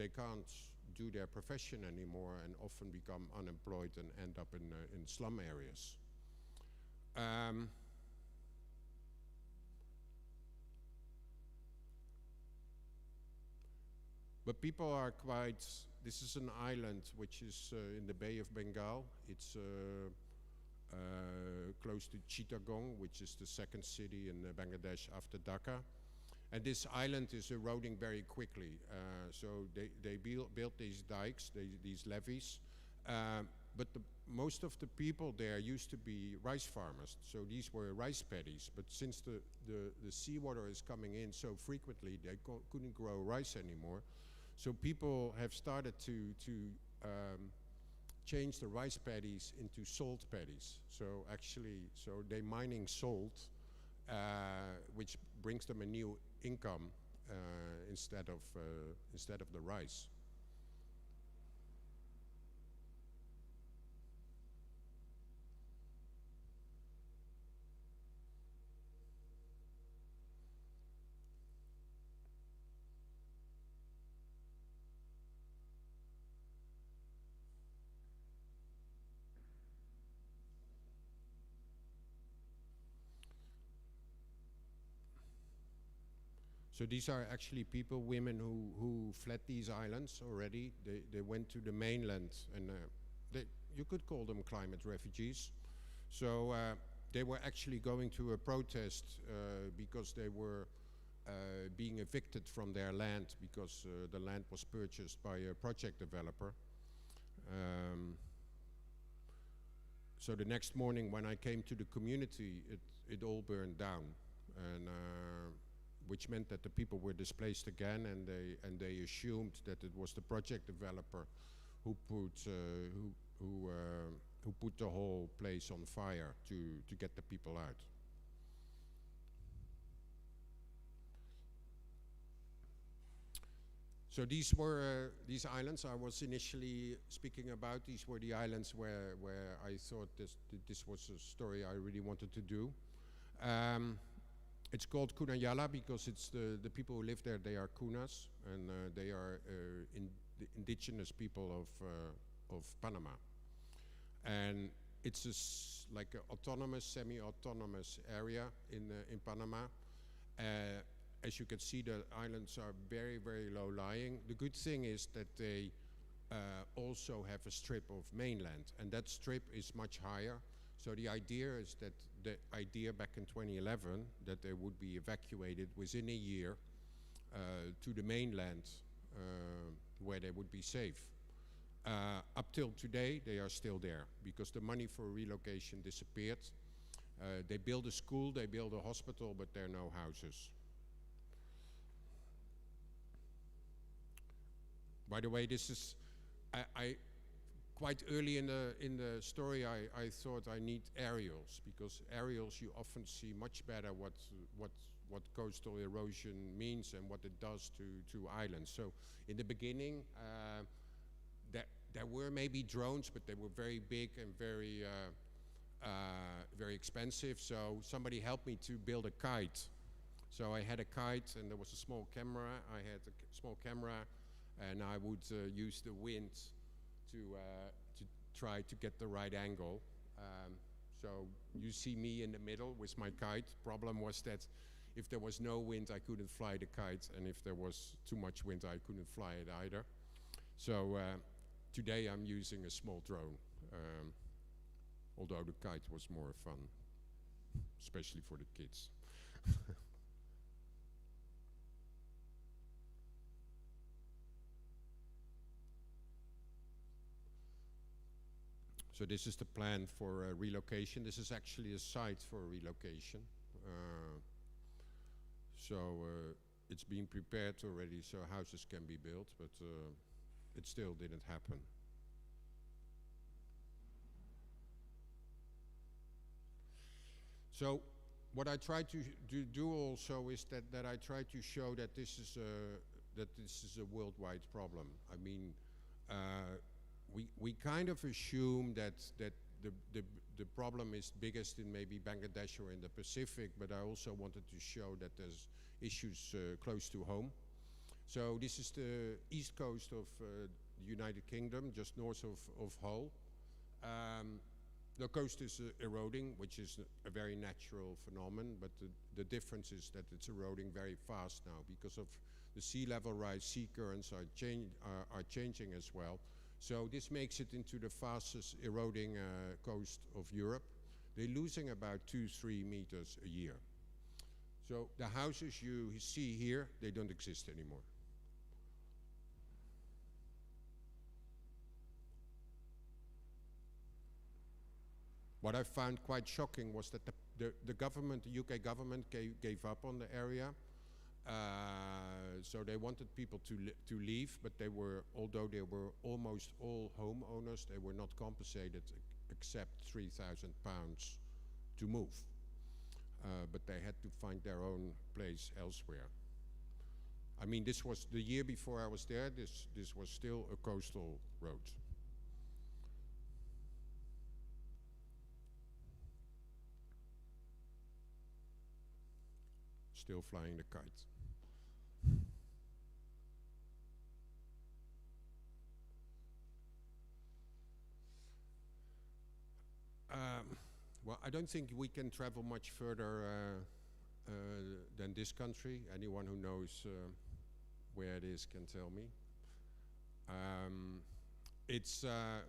can't do their profession anymore, and often become unemployed and end up in slum areas. But people are quite, this is an island which is in the Bay of Bengal. It's close to Chittagong, which is the second city in Bangladesh after Dhaka. And this island is eroding very quickly. So they built these dikes, these levees. But most of the people there used to be rice farmers. So these were rice paddies. But since the seawater is coming in so frequently, they couldn't grow rice anymore. So people have started to change the rice paddies into salt paddies. So actually, they're mining salt, which brings them a new income instead of the rice. So these are actually people, women who fled these islands already. They went to the mainland, and you could call them climate refugees. So they were actually going to a protest because they were being evicted from their land because the land was purchased by a project developer. So the next morning when I came to the community, it all burned down, and which meant that the people were displaced again, and they assumed that it was the project developer who put the whole place on fire to get the people out. So these were these islands I was initially speaking about. These were the islands where I thought this was a story I really wanted to do. It's called Kunayala because it's the people who live there. They are Kunas, and they are the indigenous people of Panama. And it's like an autonomous, semi-autonomous area in Panama. As you can see, the islands are very, very low-lying. The good thing is that they also have a strip of mainland, and that strip is much higher. So the idea is that the idea back in 2011 that they would be evacuated within a year to the mainland where they would be safe. Up till today, they are still there because the money for relocation disappeared. They build a school, they build a hospital, but there are no houses. By the way, this is, I quite early in the story, I thought I need aerials, because aerials you often see much better what coastal erosion means and what it does to islands. So in the beginning, there were maybe drones, but they were very big and very expensive. So somebody helped me to build a kite. So I had a kite, and there was a small camera. I had a small camera, and I would use the wind to try to get the right angle. So you see me in the middle with my kite. Problem was that if there was no wind, I couldn't fly the kite, and if there was too much wind, I couldn't fly it either. So today I'm using a small drone, although the kite was more fun, especially for the kids. So this is the plan for relocation. This is actually a site for relocation. It's being prepared already, so houses can be built, but it still didn't happen. So what I try to do also is that I try to show that this is a worldwide problem. I mean, we kind of assume that the problem is biggest in maybe Bangladesh or in the Pacific, but I also wanted to show that there's issues close to home. So this is the east coast of the United Kingdom, just north of Hull. The coast is eroding, which is a very natural phenomenon, but the difference is that it's eroding very fast now because of the sea level rise. Sea currents are changing as well. So this makes it into the fastest eroding coast of Europe. They're losing about 2-3 meters a year. So the houses you see here, they don't exist anymore. What I found quite shocking was that the government, the UK government, gave up on the area. So they wanted people to leave, but although they were almost all homeowners, they were not compensated except £3,000 to move. But they had to find their own place elsewhere. I mean, this was the year before I was there. This was still a coastal road. Still flying the kite. Well, I don't think we can travel much further than this country. Anyone who knows where it is can tell me.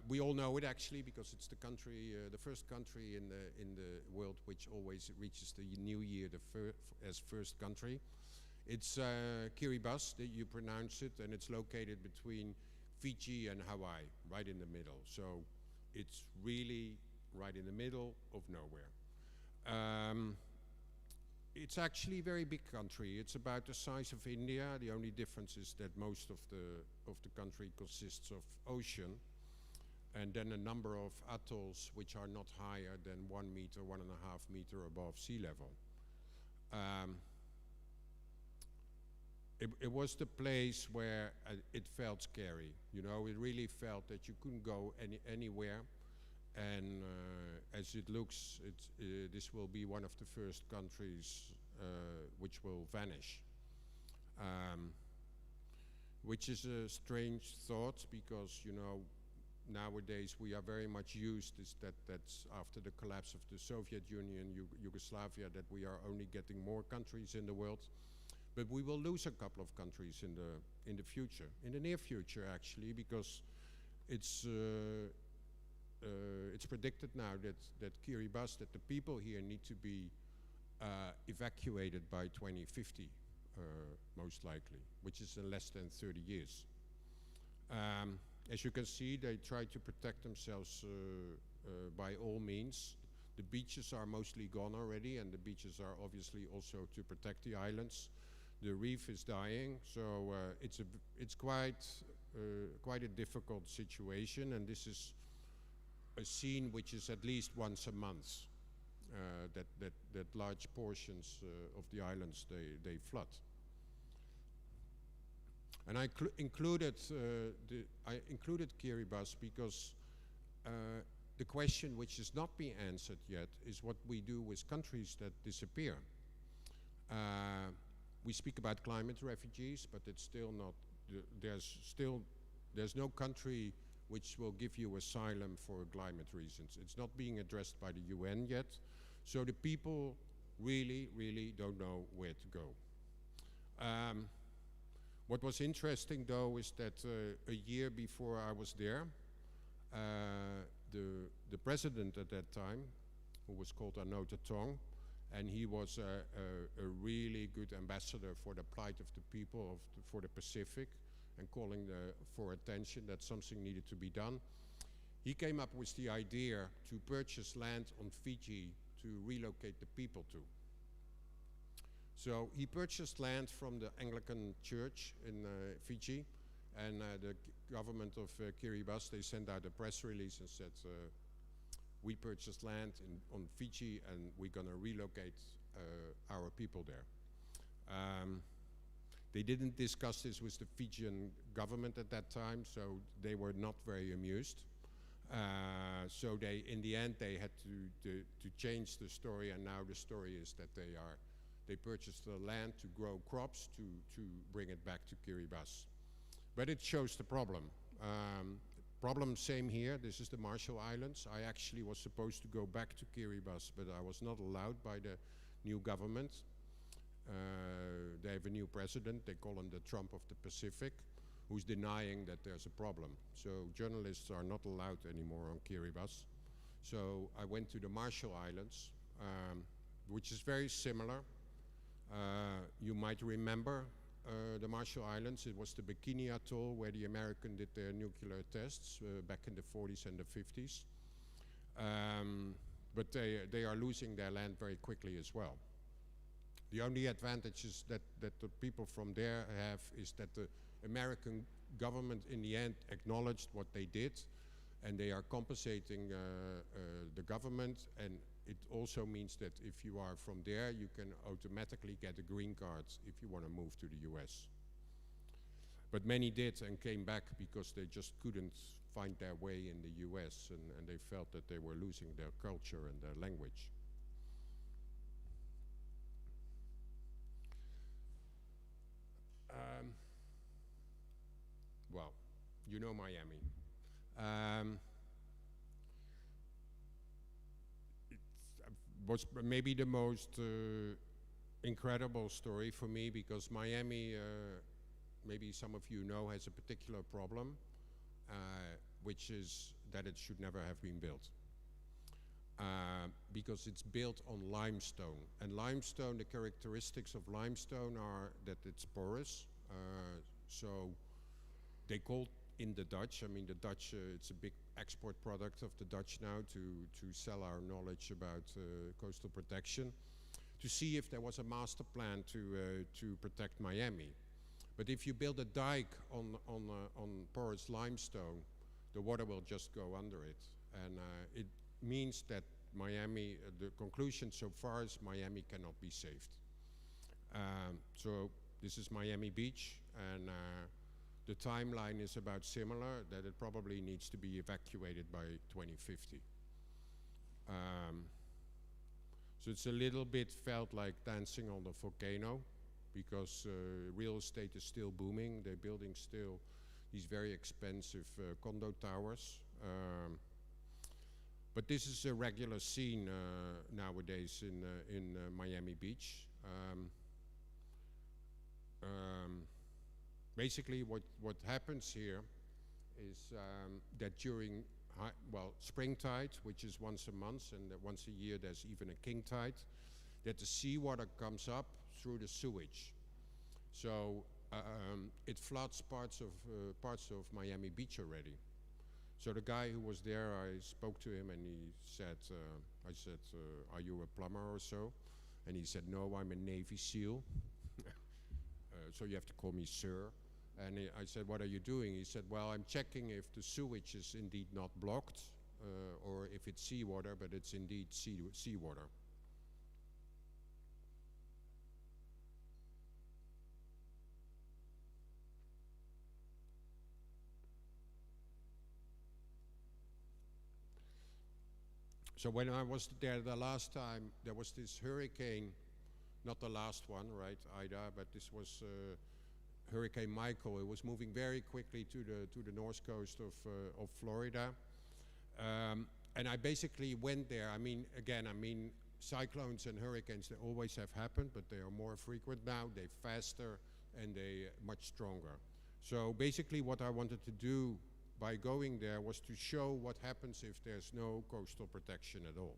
We all know it actually because it's the country, the first country in the world which always reaches the new year as first country. It's Kiribati, that you pronounce it, and it's located between Fiji and Hawaii, right in the middle. So it's really right in the middle of nowhere. It's actually a very big country. It's about the size of India. The only difference is that most of the country consists of ocean, and then a number of atolls which are not higher than 1 meter, 1.5 meter above sea level. It was the place where it felt scary. You know, it really felt that you couldn't go anywhere. And as it looks, this will be one of the first countries which will vanish. Which is a strange thought because, you know, nowadays we are very much used that's after the collapse of the Soviet Union, Yugoslavia, that we are only getting more countries in the world. But we will lose a couple of countries in the future, in the near future actually, because it's predicted now that Kiribati, that the people here need to be evacuated by 2050, most likely, which is in less than 30 years. As you can see, they try to protect themselves by all means. The beaches are mostly gone already, and the beaches are obviously also to protect the islands. The reef is dying, so it's quite a difficult situation, and this is a scene which is at least once a month, that large portions of the islands they flood. And I included Kiribati because the question which has not been answered yet is what we do with countries that disappear. We speak about climate refugees, but it's still not. There's no country which will give you asylum for climate reasons. It's not being addressed by the UN yet, so the people really, really don't know where to go. What was interesting though is that a year before I was there, the president at that time, who was called Anote Tong, and he was a really good ambassador for the plight of the people for the Pacific, and calling for attention that something needed to be done. He came up with the idea to purchase land on Fiji to relocate the people to. So he purchased land from the Anglican Church in Fiji, and the government of Kiribati, they sent out a press release and said, we purchased land on Fiji and we're going to relocate our people there. They didn't discuss this with the Fijian government at that time, so they were not very amused. So they, in the end, they had to change the story, and now the story is that they purchased the land to grow crops to bring it back to Kiribati. But it shows the problem. Problem same here. This is the Marshall Islands. I actually was supposed to go back to Kiribati, but I was not allowed by the new government. They have a new president. They call him the Trump of the Pacific, who's denying that there's a problem. So journalists are not allowed anymore on Kiribati. So I went to the Marshall Islands, which is very similar. You might remember the Marshall Islands. It was the Bikini Atoll where the Americans did their nuclear tests back in the 40s and the 50s. But they are losing their land very quickly as well. The only advantages that the people from there have is that the American government in the end acknowledged what they did, and they are compensating the government, and it also means that if you are from there, you can automatically get a green card if you want to move to the US. But many did and came back because they just couldn't find their way in the US, and they felt that they were losing their culture and their language. Well, you know Miami. It was maybe the most incredible story for me, because Miami, maybe some of you know, has a particular problem, which is that it should never have been built. Because it's built on limestone. And limestone, the characteristics of limestone are that it's porous. So they called in the Dutch, I mean the Dutch, it's a big export product of the Dutch now to sell our knowledge about coastal protection, to see if there was a master plan to protect Miami. But if you build a dike on porous limestone, the water will just go under it. And it means that Miami, the conclusion so far is Miami cannot be saved. So this is Miami Beach, and the timeline is about similar, that it probably needs to be evacuated by 2050. So it's a little bit felt like dancing on the volcano, because real estate is still booming. They're building still these very expensive condo towers. But this is a regular scene nowadays in Miami Beach. Basically, what happens here is that during spring tide, which is once a month, and that once a year there's even a king tide, that the seawater comes up through the sewage. So it floods parts of Miami Beach already. So the guy who was there, I spoke to him, and he said, I said, are you a plumber or so? And he said, no, I'm a Navy SEAL. So you have to call me sir. And I said, what are you doing? He said, well, I'm checking if the sewage is indeed not blocked, or if it's seawater, but it's indeed seawater. So when I was there the last time, there was this hurricane, not the last one, right, Ida, but this was Hurricane Michael. It was moving very quickly to the north coast of Florida. And I basically went there. I mean, again, cyclones and hurricanes, they always have happened, but they are more frequent now. They're faster and they're much stronger. So basically what I wanted to do by going there was to show what happens if there's no coastal protection at all.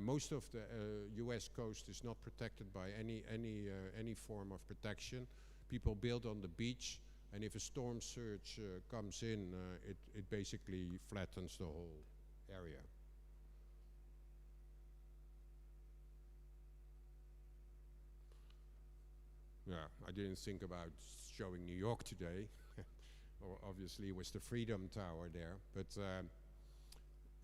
Most of the US coast is not protected by any form of protection. People build on the beach, and if a storm surge comes in, it basically flattens the whole area. Yeah, I didn't think about showing New York today. Or obviously, it was the Freedom Tower there. But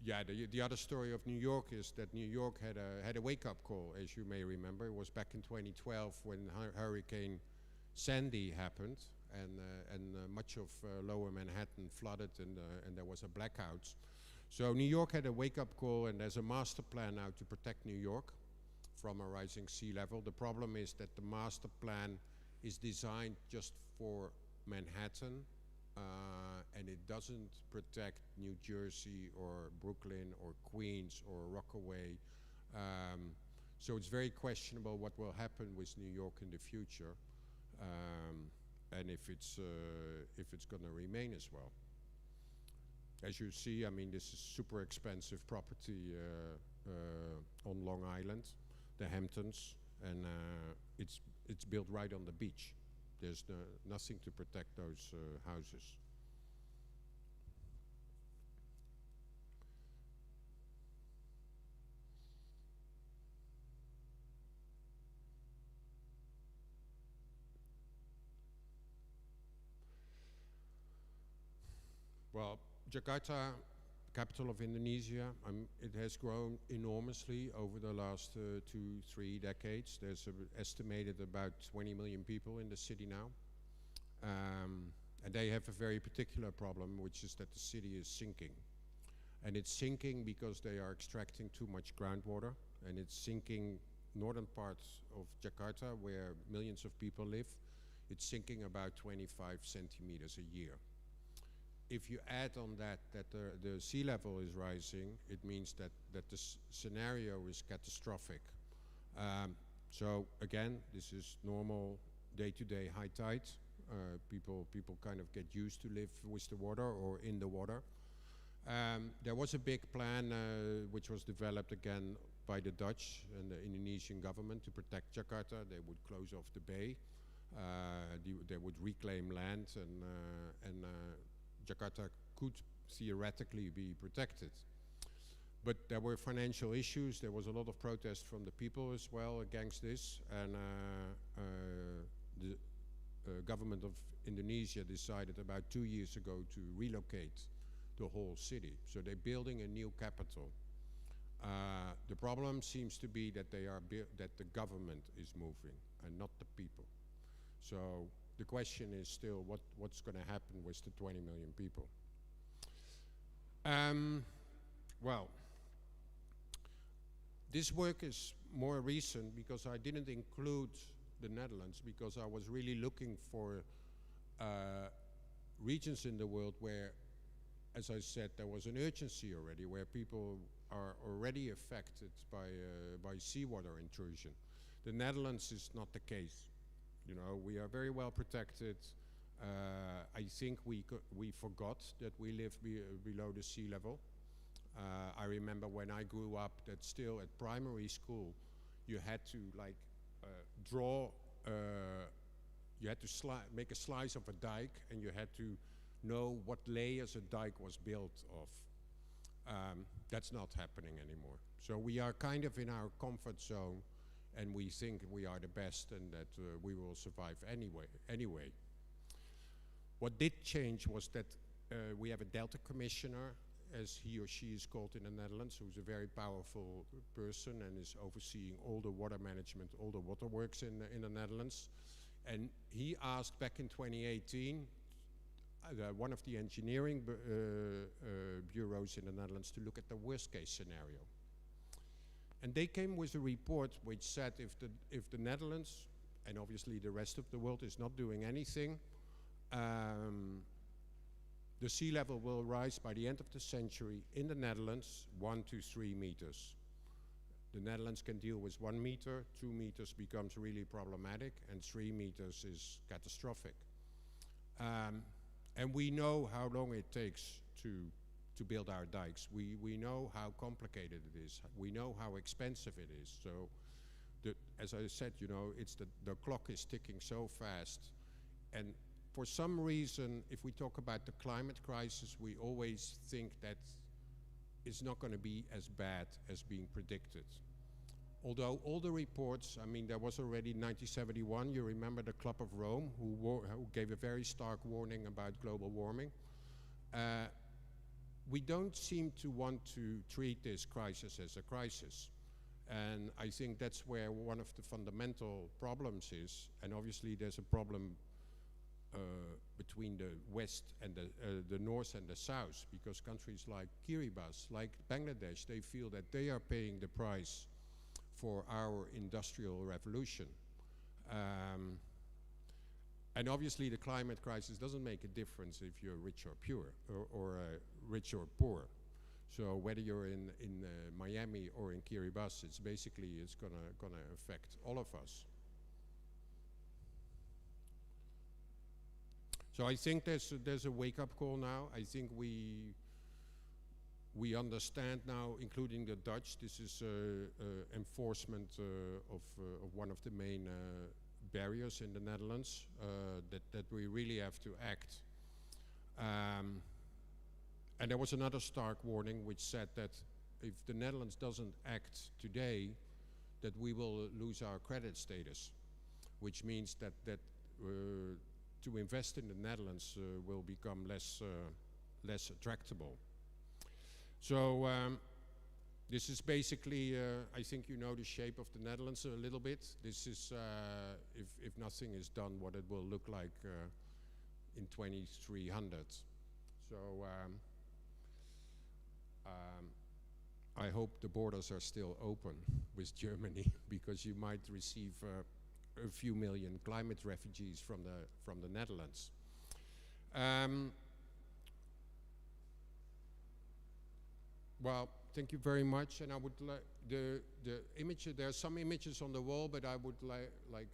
yeah, the other story of New York is that New York had a wake-up call, as you may remember. It was back in 2012 when Hurricane Sandy happened, and much of lower Manhattan flooded, and there was a blackout. So New York had a wake-up call, and there's a master plan now to protect New York from a rising sea level. The problem is that the master plan is designed just for Manhattan, and it doesn't protect New Jersey or Brooklyn or Queens or Rockaway. So it's very questionable what will happen with New York in the future, and if it's going to remain as well. As you see, I mean, this is super expensive property on Long Island, the Hamptons, and it's built right on the beach. There's nothing to protect those houses. Well, Jakarta, capital of Indonesia, it has grown enormously over the last 2-3 decades. There's estimated about 20 million people in the city now. And they have a very particular problem, which is that the city is sinking. And it's sinking because they are extracting too much groundwater, and it's sinking northern parts of Jakarta, where millions of people live. It's sinking about 25 centimeters a year. If you add on that the sea level is rising, it means that the scenario is catastrophic. So again, this is normal day-to-day high tide. People kind of get used to live with the water or in the water. There was a big plan which was developed again by the Dutch and the Indonesian government to protect Jakarta. They would close off the bay. They would reclaim land, and Jakarta could theoretically be protected. But there were financial issues. There was a lot of protest from the people as well against this, and the government of Indonesia decided about 2 years ago to relocate the whole city. So they're building a new capital. The problem seems to be that that the government is moving and not the people. So the question is still what's going to happen with the 20 million people. Well, this work is more recent because I didn't include the Netherlands, because I was really looking for regions in the world where, as I said, there was an urgency already, where people are already affected by seawater intrusion. The Netherlands is not the case. You know, we are very well protected. I think we forgot that we live below the sea level. I remember when I grew up that still at primary school, you had to draw, you had to make a slice of a dike, and you had to know what layers a dike was built of. That's not happening anymore. So we are kind of in our comfort zone, and we think we are the best and that we will survive anyway. What did change was that we have a Delta Commissioner, as he or she is called in the Netherlands, who's a very powerful person and is overseeing all the water management, all the waterworks in the Netherlands. And he asked back in 2018, one of the engineering bureaus in the Netherlands to look at the worst case scenario. And they came with a report which said if the Netherlands, and obviously the rest of the world, is not doing anything, the sea level will rise by the end of the century in the Netherlands 1 to 3 meters. The Netherlands can deal with 1 meter, 2 meters becomes really problematic, and 3 meters is catastrophic. And we know how long it takes to build our dikes. We know how complicated it is. We know how expensive it is. So, as I said, you know, the clock is ticking so fast. And for some reason, if we talk about the climate crisis, we always think that it's not going to be as bad as being predicted. although all the reports, I mean, there was already 1971, you remember the Club of Rome, who gave a very stark warning about global warming. We don't seem to want to treat this crisis as a crisis. And I think that's where one of the fundamental problems is. And obviously there's a problem between the West and the North and the South, because countries like Kiribati, like Bangladesh, they feel that they are paying the price for our industrial revolution. And obviously the climate crisis doesn't make a difference if you're rich or poor, or rich or poor. So whether you're in Miami or in Kiribati, it's gonna affect all of us. So I think there's a wake-up call now. I think we understand now, including the Dutch. This is enforcement of one of the main barriers in the Netherlands, that we really have to act. And there was another stark warning which said that if the Netherlands doesn't act today, that we will lose our credit status, which means that to invest in the Netherlands will become less attractable. So this is basically, I think you know the shape of the Netherlands a little bit. This is, if nothing is done, what it will look like in 2300. So I hope the borders are still open with Germany, because you might receive a few million climate refugees from the Netherlands. Well, thank you very much, and I would like the image. There are some images on the wall, but I would like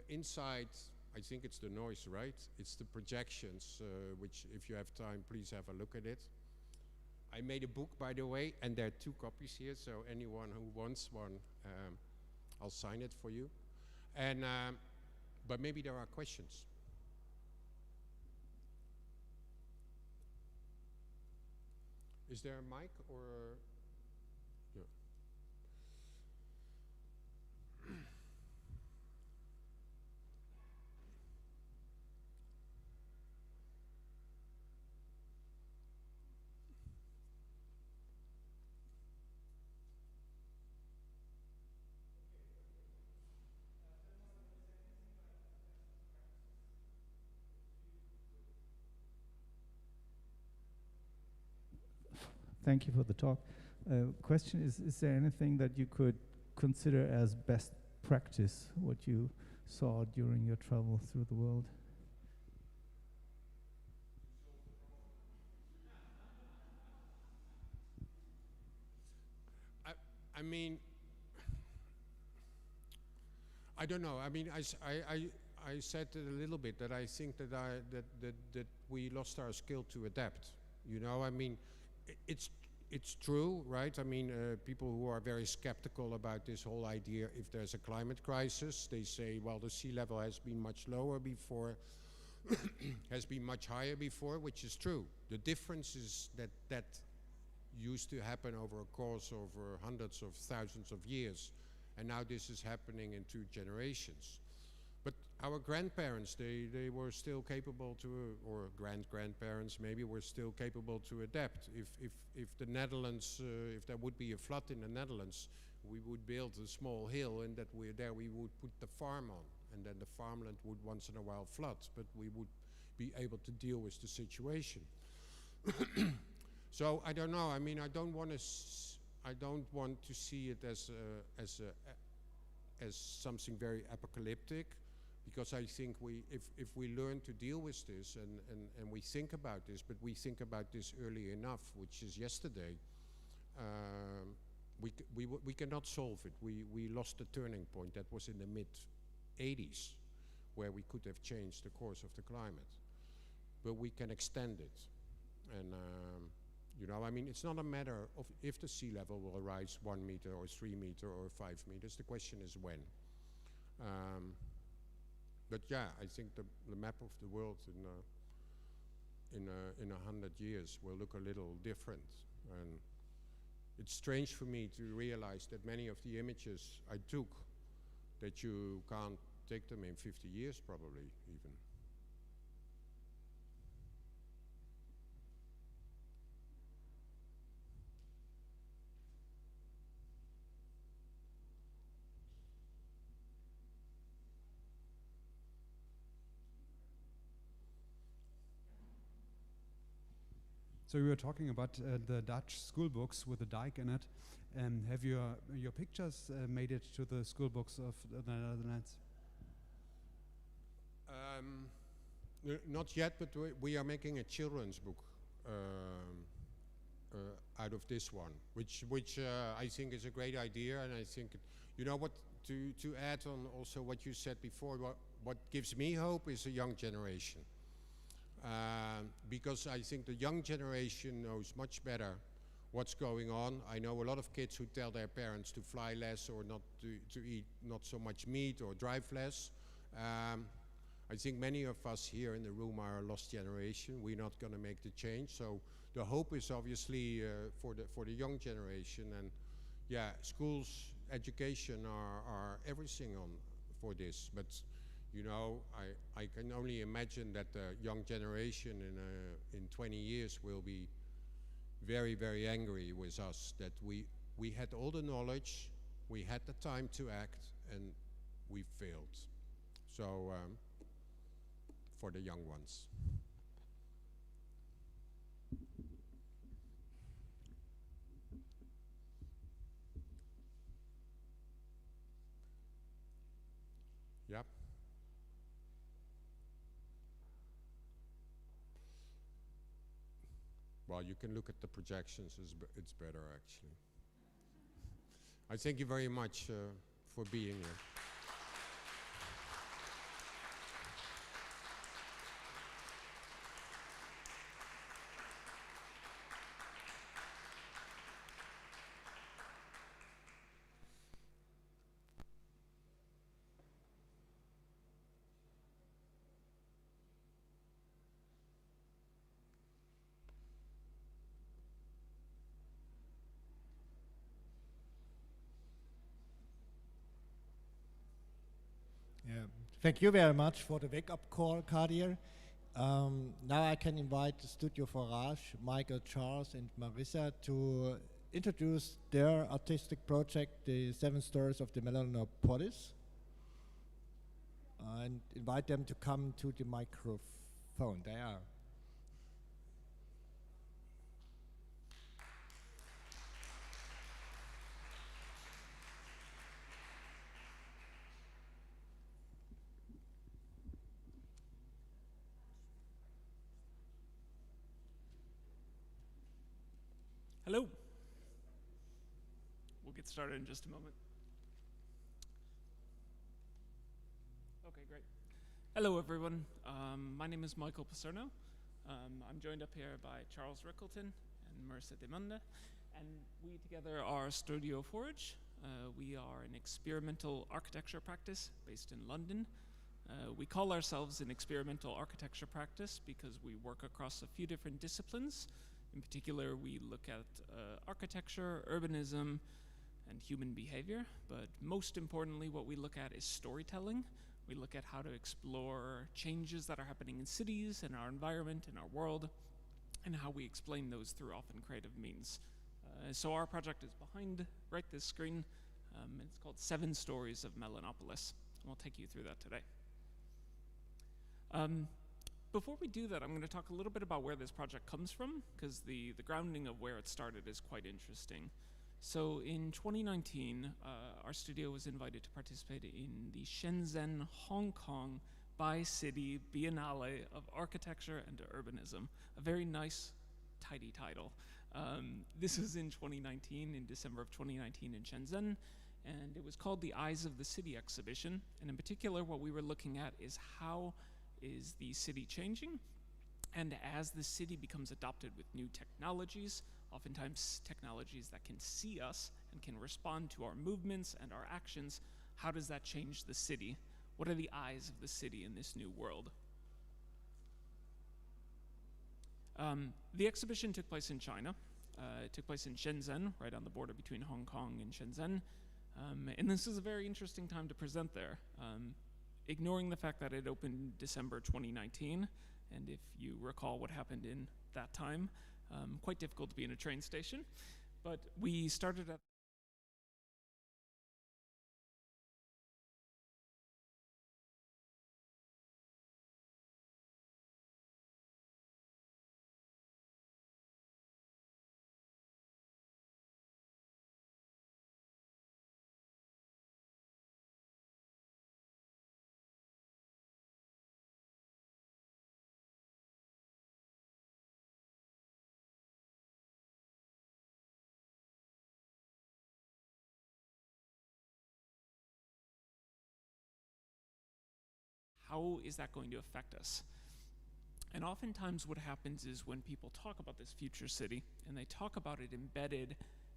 inside. I think it's the noise, right? It's the projections, which, if you have time, please have a look at it. I made a book, by the way, and there are 2 copies here, so anyone who wants one, I'll sign it for you. And but maybe there are questions. Is there a mic or? Yeah. Thank you for the talk. Question is there anything that you could consider as best practice, what you saw during your travel through the world? I mean, I don't know. I mean, I said it a little bit, that I think that that we lost our skill to adapt. You know, I mean, it's true, right? I mean, people who are very skeptical about this whole idea, if there's a climate crisis, they say, well, the sea level has been much lower before, has been much higher before, which is true. The difference is that used to happen over a course over hundreds of thousands of years, and now this is happening in 2 generations. But our grandparents, they were still capable to, or grandparents maybe, were still capable to adapt. If the Netherlands, if there would be a flood in the Netherlands, we would build a small hill, and that we would put the farm on, and then the farmland would once in a while flood, but we would be able to deal with the situation. So I don't know. I mean, I don't want to see it as something very apocalyptic. Because I think if we learn to deal with this and we think about this, but we think about this early enough, which is yesterday, we cannot solve it. We lost the turning point. That was in the mid-80s, where we could have changed the course of the climate. But we can extend it. And, you know, I mean, it's not a matter of if the sea level will rise 1 meter or 3 meters or 5 meters. The question is when. But yeah, I think the map of the world in 100 years will look a little different, and it's strange for me to realize that many of the images I took, that you can't take them in 50 years probably even. So we were talking about the Dutch school books with the dike in it. Have your pictures made it to the school books of the Netherlands? Not yet, but we are making a children's book out of this one, which I think is a great idea, and I think, you know what, to add on also what you said before, what gives me hope is a young generation. Because I think the young generation knows much better what's going on. I know a lot of kids who tell their parents to fly less or not to eat not so much meat or drive less. I think many of us here in the room are a lost generation. We're not going to make the change. So the hope is obviously for the young generation. And yeah, schools, education are everything on for this. But you know, I can only imagine that the young generation in 20 years will be very, very angry with us that we had all the knowledge, we had the time to act, and we failed. So, for the young ones. Yep. Well, you can look at the projections, it's better actually. I thank you very much for being here. Yeah. Thank you very much for the wake-up call, Kadir. Now I can invite the Studio Forage, Michael, Charles, and Marissa to introduce their artistic project, the 7 Stories of the Melanopolis, and invite them to come to the microphone. They are. Hello. We'll get started in just a moment. Okay, great. Hello, everyone. My name is Michael Paserno. I'm joined up here by Charles Rickleton and Marissa de Munda, and we together are Studio Forage. We are an experimental architecture practice based in London. We call ourselves an experimental architecture practice because we work across a few different disciplines. In particular, we look at architecture, urbanism, and human behavior. But most importantly, what we look at is storytelling. We look at how to explore changes that are happening in cities, in our environment, in our world, and how we explain those through often creative means. So our project is behind right this screen. It's called 7 Stories of Melanopolis. And we'll take you through that today. Before we do that, I'm going to talk a little bit about where this project comes from, because the grounding of where it started is quite interesting. So in 2019, our studio was invited to participate in the Shenzhen, Hong Kong Bi-City Biennale of Architecture and Urbanism. A very nice, tidy title. This was in 2019, in December of 2019 in Shenzhen, and it was called the Eyes of the City exhibition. And in particular, what we were looking at is how is the city changing, and as the city becomes adopted with new technologies, oftentimes technologies that can see us and can respond to our movements and our actions, how does that change the city? What are the eyes of the city in this new world? The exhibition took place in China. It took place in Shenzhen, right on the border between Hong Kong and Shenzhen. And this is a very interesting time to present there. Ignoring the fact that it opened December 2019, and if you recall what happened in that time, quite difficult to be in a train station. But we started at how is that going to affect us? And oftentimes what happens is when people talk about this future city, and they talk about it embedded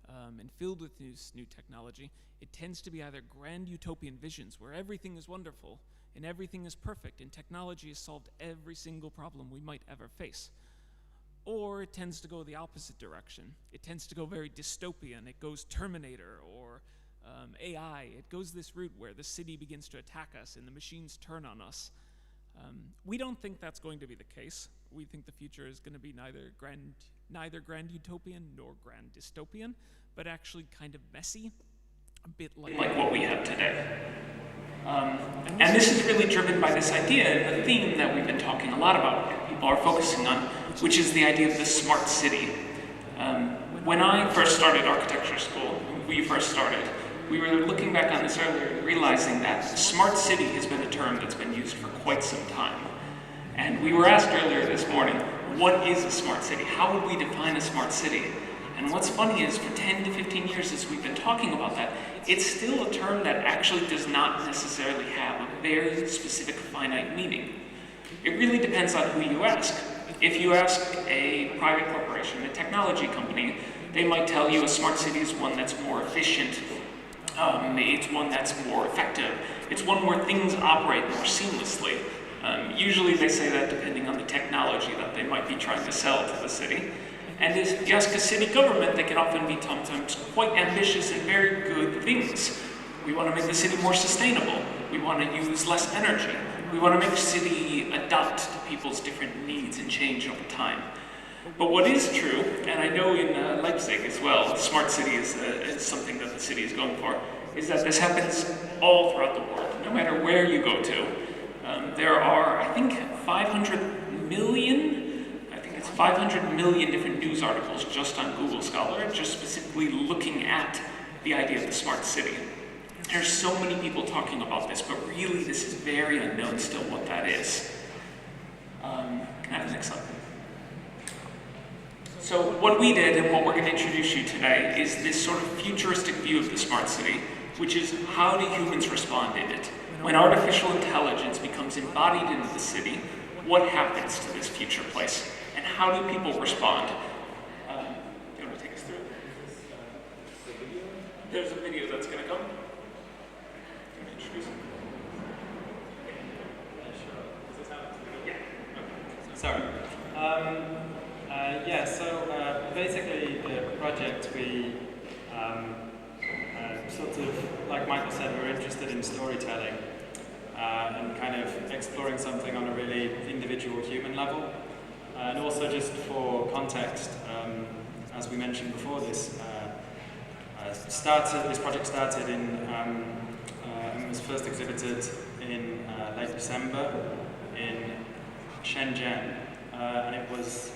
and filled with this new technology, it tends to be either grand utopian visions where everything is wonderful and everything is perfect and technology has solved every single problem we might ever face. Or it tends to go the opposite direction. It tends to go very dystopian. It goes Terminator or AI. It goes this route where the city begins to attack us and the machines turn on us. We don't think that's going to be the case. We think the future is going to be neither grand utopian nor grand dystopian, but actually kind of messy, a bit like what we have today. And this is really driven by this idea and the theme that we've been talking a lot about, and people are focusing on, which is the idea of the smart city. When I first started architecture school, we were looking back on this earlier and realizing that smart city has been a term that's been used for quite some time. And we were asked earlier this morning, what is a smart city? How would we define a smart city? And what's funny is for 10 to 15 years as we've been talking about that, it's still a term that actually does not necessarily have a very specific finite meaning. It really depends on who you ask. If you ask a private corporation, a technology company, they might tell you a smart city is one that's more efficient, it's one that's more effective, it's one where things operate more seamlessly. Usually they say that depending on the technology that they might be trying to sell to the city. And if you ask a city government, they can often be sometimes quite ambitious and very good things. We want to make the city more sustainable. We want to use less energy. We want to make the city adapt to people's different needs and change over time. But what is true, and I know in Leipzig as well, smart city is something that the city is going for, is that this happens all throughout the world, no matter where you go to. There are, I think, 500 million different news articles just on Google Scholar, just specifically looking at the idea of the smart city. There's so many people talking about this, but really this is very unknown still what that is. Can I have the next slide? So what we did and what we're going to introduce you today is this sort of futuristic view of the smart city, which is how do humans respond in it? When artificial intelligence becomes embodied into the city, what happens to this future place? And how do people respond? Do you want to take us through it? There's a video that's going to come. Can I introduce it? Yeah. Sorry. Basically the project we sort of, like Michael said, we're interested in storytelling and kind of exploring something on a really individual human level. And also just for context, as we mentioned before, this project started in and was first exhibited in late December in Shenzhen, and it was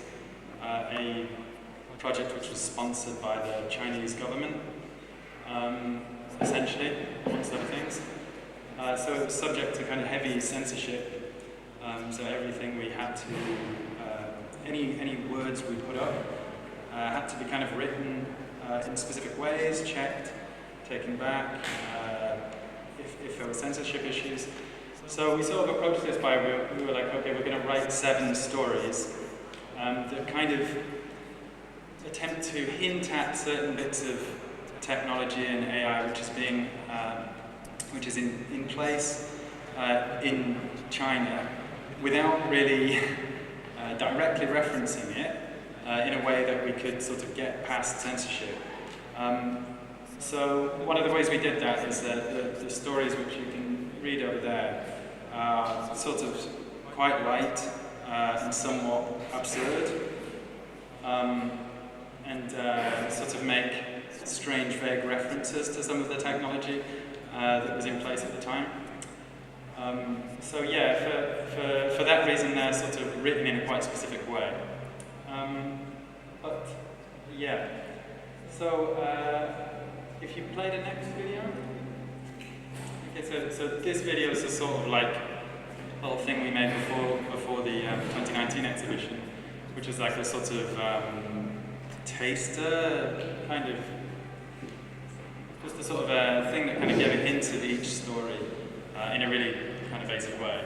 a project which was sponsored by the Chinese government, essentially, amongst other things. So it was subject to kind of heavy censorship. So everything we had to, any words we put up had to be kind of written in specific ways, checked, taken back, if there were censorship issues. So we sort of approached this by, we were like, okay, we're going to write 7 stories that kind of attempt to hint at certain bits of technology and AI which is in place in China without really directly referencing it, in a way that we could sort of get past censorship. So one of the ways we did that is that the stories which you can read over there are sort of quite light and somewhat absurd, and sort of make strange, vague references to some of the technology that was in place at the time. So yeah, for that reason, they're sort of written in a quite specific way. But yeah, so if you play the next video. Okay, so this video is a sort of like little thing we made before the 2019 exhibition, which is like a sort of taster, kind of, just a sort of a thing that kind of gave a hint of each story in a really kind of basic way.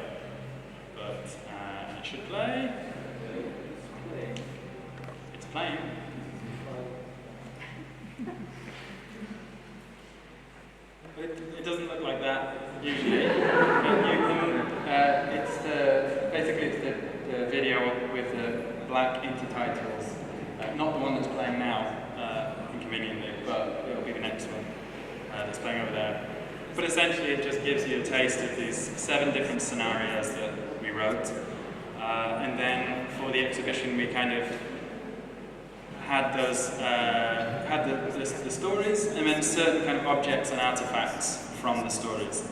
But it should play. It's playing. It doesn't look like that usually. But you can, basically it's the video with the black intertitles. Not the one that's playing now, inconveniently, but it'll be the next one that's playing over there. But essentially it just gives you a taste of these 7 different scenarios that we wrote. And then for the exhibition we kind of had those, the stories, and then certain kind of objects and artifacts from the stories.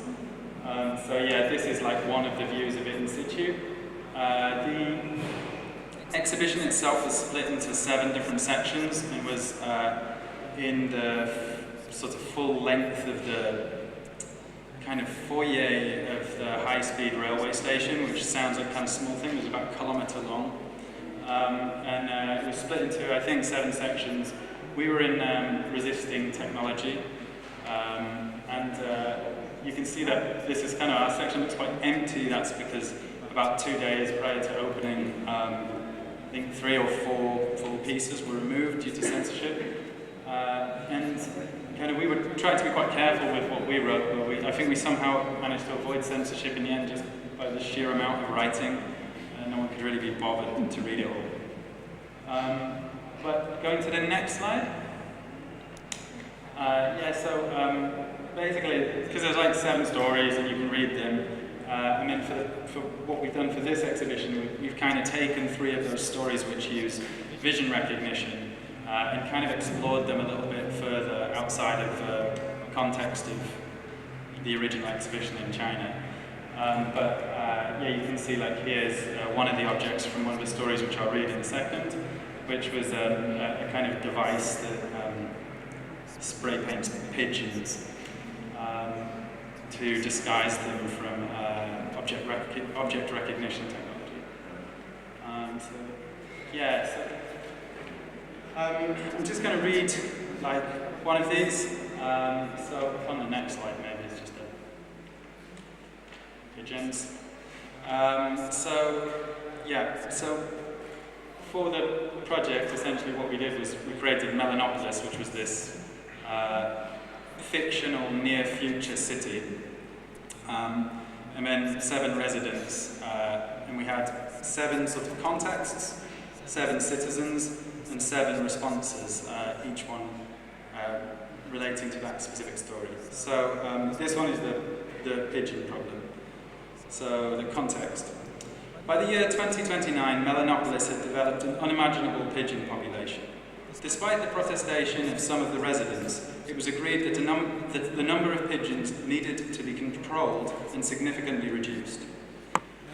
So yeah, this is like one of the views of it in situ. The exhibition itself is split into 7 different sections and was in the sort of full length of the kind of foyer of the high-speed railway station, which sounds like a kind of small thing. It was about a kilometre long. And it was split into, I think, 7 sections. We were in resisting technology, and you can see that this is kind of, our section looks quite empty. That's because about 2 days prior to opening, I think 3 or 4 full pieces were removed due to censorship. And kind of we would try to be quite careful with what we wrote, but I think we somehow managed to avoid censorship in the end just by the sheer amount of writing. No one could really be bothered to read it all. But going to the next slide. Yeah, so basically, because there's like 7 stories and you can read them, and then for what we've done for this exhibition, we've kind of taken 3 of those stories which use vision recognition and kind of explored them a little bit further outside of the context of the original exhibition in China. Yeah, you can see like here's one of the objects from one of the stories which I'll read in a second, which was a kind of device that spray paints pigeons to disguise them from object recognition technology. So, yeah, so I'm just going to read like one of these. So on the next slide maybe it's just pigeons. So for the project, essentially what we did was we created Melanopolis, which was this fictional near-future city, and then 7 residents, and we had 7 sort of contexts, 7 citizens, and 7 responses, each one relating to that specific story. So this one is the pigeon problem. So the context. By the year 2029, Melanopolis had developed an unimaginable pigeon population. Despite the protestation of some of the residents, it was agreed that the number of pigeons needed to be controlled and significantly reduced.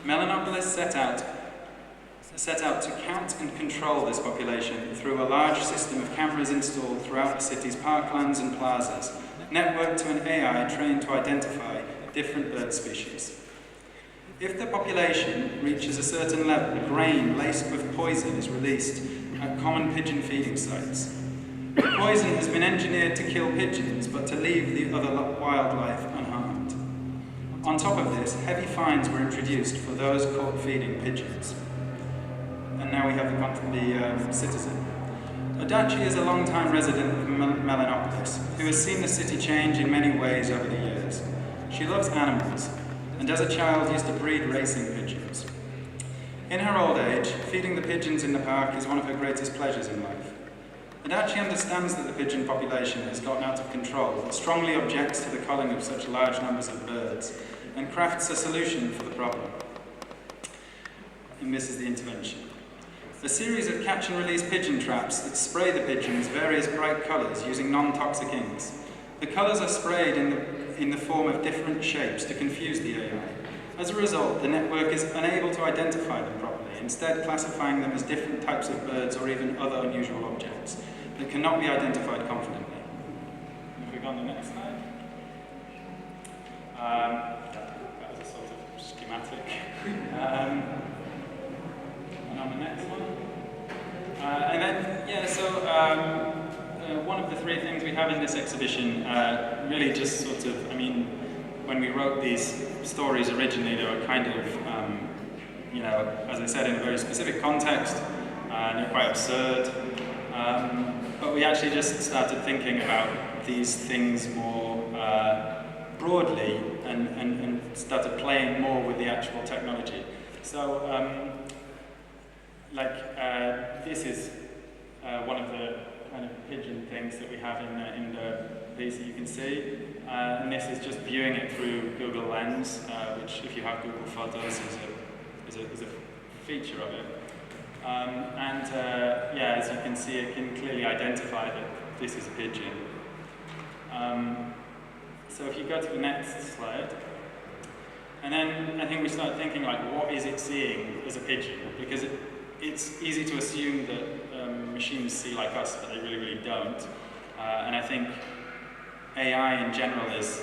Melanopolis set out to count and control this population through a large system of cameras installed throughout the city's parklands and plazas, networked to an AI trained to identify different bird species. If the population reaches a certain level, grain laced with poison is released at common pigeon feeding sites. The poison has been engineered to kill pigeons, but to leave the other wildlife unharmed. On top of this, heavy fines were introduced for those caught feeding pigeons. And now we have the citizen. Adachi is a long-time resident of Melanopolis, who has seen the city change in many ways over the years. She loves animals, and as a child used to breed racing pigeons. In her old age, feeding the pigeons in the park is one of her greatest pleasures in life. And as she understands that the pigeon population has gotten out of control, strongly objects to the culling of such large numbers of birds, and crafts a solution for the problem. And this is the intervention. A series of catch-and-release pigeon traps that spray the pigeons various bright colours using non-toxic inks. The colours are sprayed in the form of different shapes to confuse the AI. As a result, the network is unable to identify them properly, instead classifying them as different types of birds or even other unusual objects that cannot be identified confidently. If we go on the next slide. That was a sort of schematic. And on the next one. And then, yeah, so one of the three things we have in this exhibition really just sort of, I mean, when we wrote these stories originally, they were kind of, you know, as I said, in a very specific context, and they're quite absurd. But we actually just started thinking about these things more broadly and started playing more with the actual technology. So, this is one of the kind of pigeon things that we have in the piece that you can see. And this is just viewing it through Google Lens, which, if you have Google Photos, is a feature of it. Yeah, as you can see, it can clearly identify that this is a pigeon. So if you go to the next slide, and then I think we start thinking, like, what is it seeing as a pigeon? Because it's easy to assume that machines see like us, but they really, really don't. And I think AI in general is,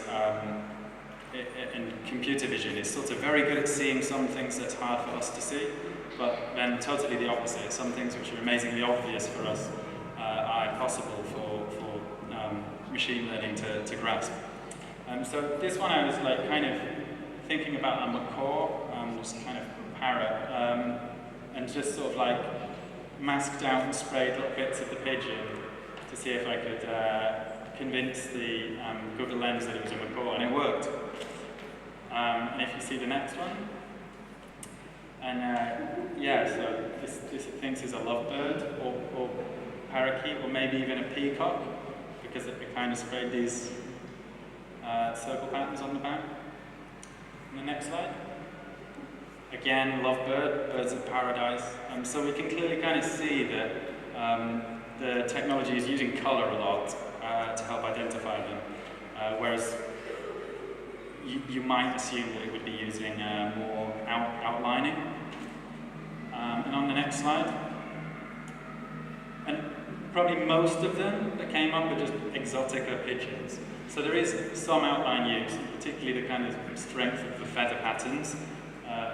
and computer vision is sort of very good at seeing some things that's hard for us to see, but then totally the opposite. Some things which are amazingly obvious for us are impossible for machine learning to grasp. So this one I was like kind of thinking about a macaw, just kind of parrot, and just sort of like masked out and sprayed little bits of the pigeon to see if I could convince the Google Lens that it was a macaw, and it worked. And if you see the next one, and yeah, so this it thinks is a lovebird or parakeet or maybe even a peacock, because it kind of sprayed these circle patterns on the back. And the next slide. Again, lovebird, birds of paradise. So we can clearly kind of see that the technology is using color a lot to help identify them, whereas you might assume that it would be using more outlining. And on the next slide, and probably most of them that came up are just exotica pigeons. So there is some outline use, particularly the kind of strength of the feather patterns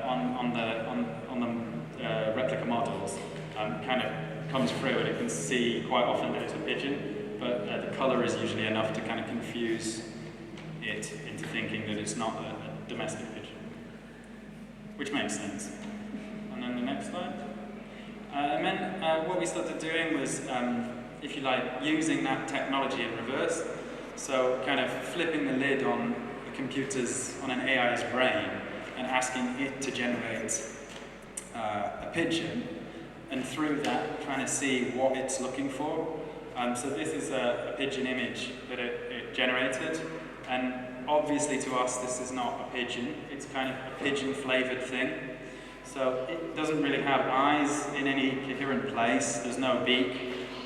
on the replica models kind of comes through, and it can see quite often that it's a pigeon, but the color is usually enough to kind of confuse it into thinking that it's not a domestic pigeon, which makes sense. And then the next slide. And then what we started doing was, if you like, using that technology in reverse. So kind of flipping the lid on the computer's, on an AI's brain, and asking it to generate a pigeon, and through that trying to see what it's looking for. So this is a pigeon image that it generated, and obviously to us this is not a pigeon, it's kind of a pigeon-flavoured thing. So it doesn't really have eyes in any coherent place, there's no beak,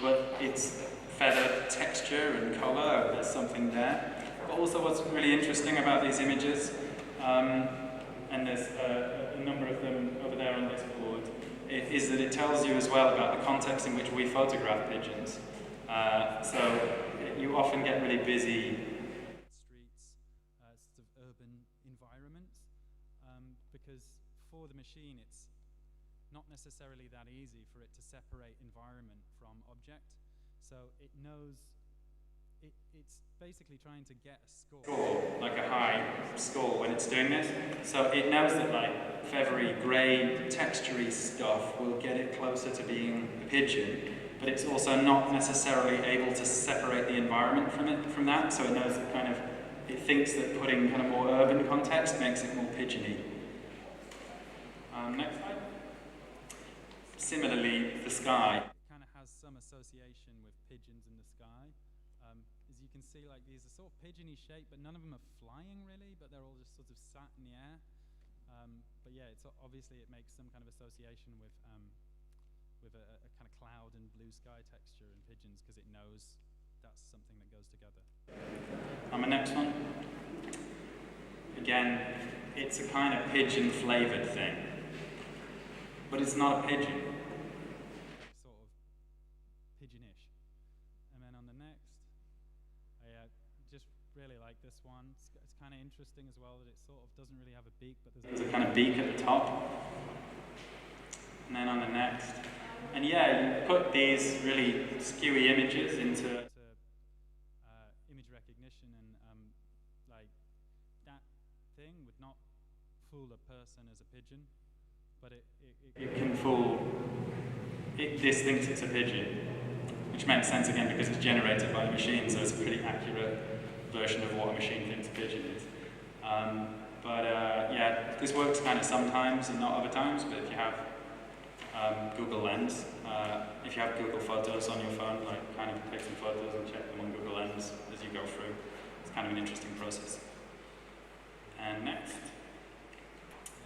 but it's feather texture and colour, there's something there. But also what's really interesting about these images, and there's a number of them over there on this board, is that it tells you as well about the context in which we photograph pigeons. So you often get really busy streets, sort of urban environments, because for the machine it's not necessarily that easy for it to separate environment from object. So it knows, it's basically trying to get a score, like a high score when it's doing this. So it knows that like feathery, grey, textury stuff will get it closer to being a pigeon, but it's also not necessarily able to separate the environment from that. So it knows that kind of, it thinks that putting kind of more urban context makes it more pigeony. Next slide. similarly, the sky. It kind of has some association with pigeons in the sky. As you can see, like these are sort of pigeony shaped, but none of them are flying really, but they're all just sort of sat in the air. But yeah, it's obviously it makes some kind of association with a kind of cloud and blue sky texture in pigeons because it knows that's something that goes together. On the next one. Again, it's a kind of pigeon flavored thing, but it's not a pigeon. Sort of pigeonish. And then on the next, I just really like this one. It's kind of interesting as well that it sort of doesn't really have a beak, but there's a kind of beak at the top. And then on the next. And yeah, you put these really skewy images into image recognition, and like that thing would not fool a person as a pigeon, but it can fool. This thinks it's a pigeon, which makes sense again because it's generated by the machine, so it's a pretty accurate version of what a machine thinks a pigeon is. Yeah, this works kind of sometimes and not other times, but if you have Google Lens, if you have Google Photos on your phone, like kind of take some photos and check them on Google Lens as you go through. It's kind of an interesting process. And next.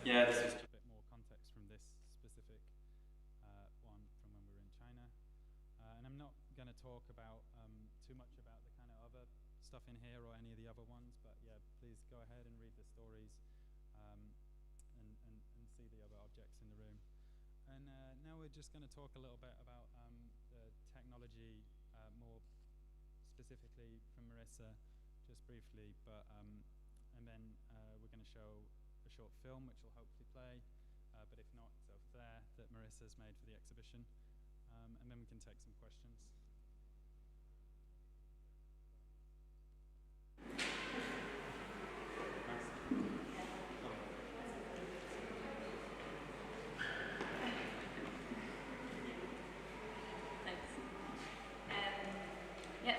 Yeah, this is a bit more context from this specific one from when we were in China. And I'm not going to talk about too much about the kind of other stuff in here or any of the other ones, but yeah, please go ahead and read the stories and see the other objects in the room. And now we're just going to talk a little bit about the technology more specifically from Marissa, just briefly, but and then we're going to show a short film which will hopefully play, but if not, it's over there that Marissa's made for the exhibition, and then we can take some questions.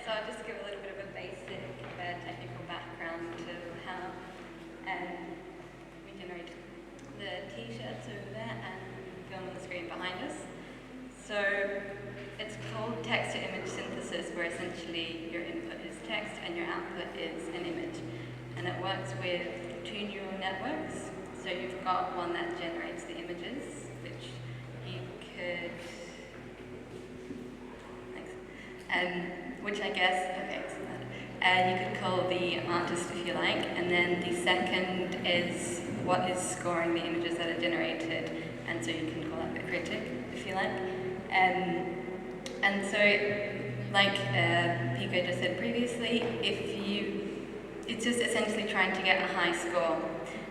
So I'll just give a little bit of a basic technical background to how we generated the t-shirts over there and film on the screen behind us. So it's called text-to-image synthesis, where essentially your input is text and your output is an image. And it works with two neural networks. So you've got one that generates the images, which you could... Thanks. Which I guess, okay, you could call the artist if you like, and then the second is what is scoring the images that are generated, and so you can call that the critic if you like. And so, like Pico just said previously, it's just essentially trying to get a high score,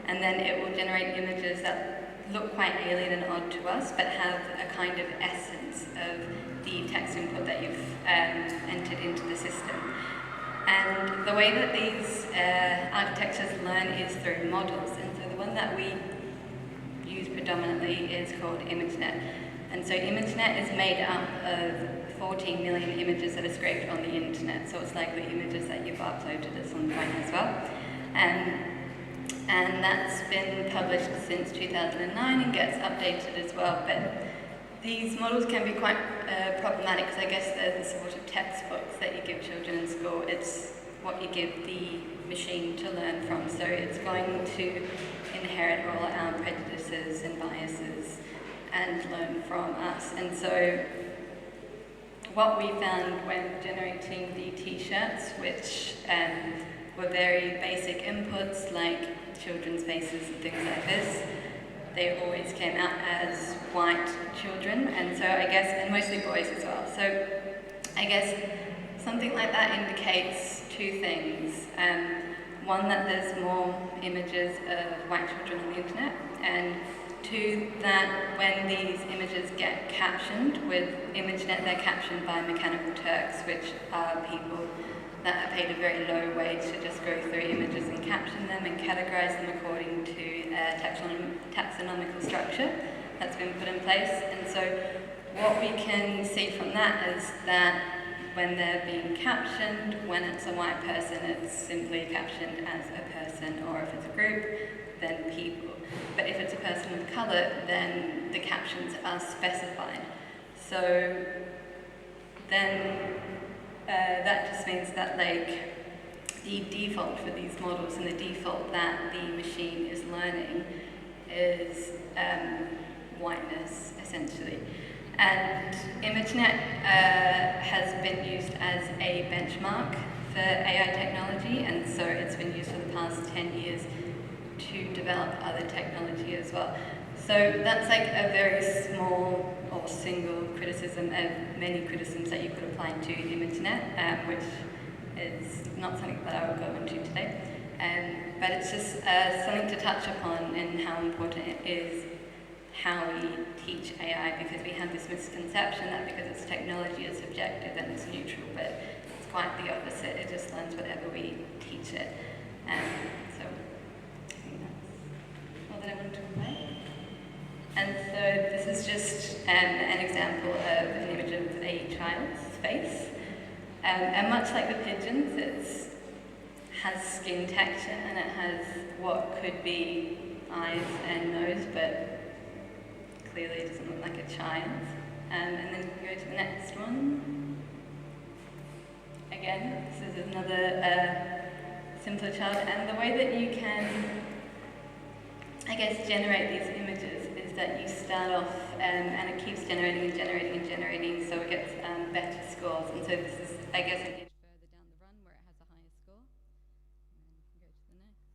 and then it will generate images that look quite alien and odd to us, but have a kind of essence of the text input that you've entered into the system. And the way that these architectures learn is through models, and so the one that we use predominantly is called ImageNet. And so ImageNet is made up of 14 million images that are scraped on the internet, so it's like the images that you've uploaded at some point as well. And that's been published since 2009 and gets updated as well. But these models can be quite problematic because I guess they're the sort of textbooks that you give children in school. It's what you give the machine to learn from. So it's going to inherit all our prejudices and biases and learn from us. And so what we found when generating the t-shirts, which were very basic inputs like children's faces and things like this, they always came out as white children, and so I guess, and mostly boys as well. So I guess something like that indicates two things. One, that there's more images of white children on the internet, and two, that when these images get captioned with ImageNet, they're captioned by Mechanical Turks, which are people that are paid a very low wage to just go through images and caption them and categorize them according to a taxonomical structure that's been put in place. And so what we can see from that is that when they're being captioned, when it's a white person, it's simply captioned as a person, or if it's a group, then people. But if it's a person of colour, then the captions are specified. So then that just means that like the default for these models and the default that the machine is learning is whiteness, essentially. And ImageNet has been used as a benchmark for AI technology, and so it's been used for the past 10 years to develop other technology as well. So that's like a very small or single criticism of many criticisms that you could apply to ImageNet, which is not something that I will go into today. But it's just something to touch upon in how important it is how we teach AI, because we have this misconception that because it's technology, it's objective and it's neutral, but it's quite the opposite. It just learns whatever we teach it. So I think that's all that I wanted to say. And so this is just an example of an image of a child's face. And much like the pigeons, it has skin texture and it has what could be eyes and nose, but clearly it doesn't look like a child's. And then you can go to the next one. Again, this is another simpler child, and the way that you can, I guess, generate these images is that you start off and it keeps generating and generating and generating, so it gets better scores. And so this is, I guess, an edge further down the run where it has a higher score. And then you can go to the next.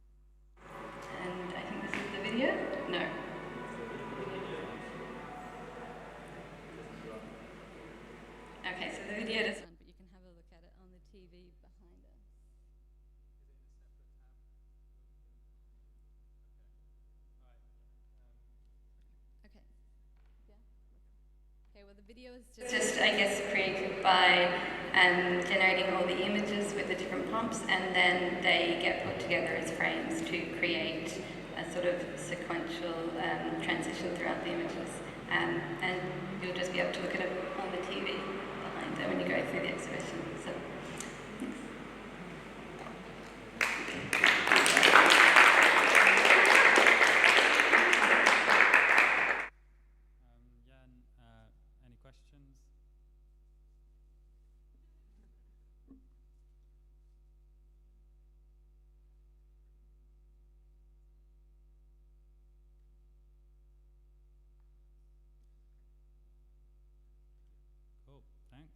And I think this is the video? No. Okay, so the video doesn't, but you can have a look at it on the TV behind us. Okay. Yeah. Okay. Well, the video is just I guess, created by generating all the images with the different prompts, and then they get put together as frames to create a sort of sequential transition throughout the images, and you'll just be able to look at it on the TV behind it when you go through the exhibition. So. Any questions? Cool, thanks.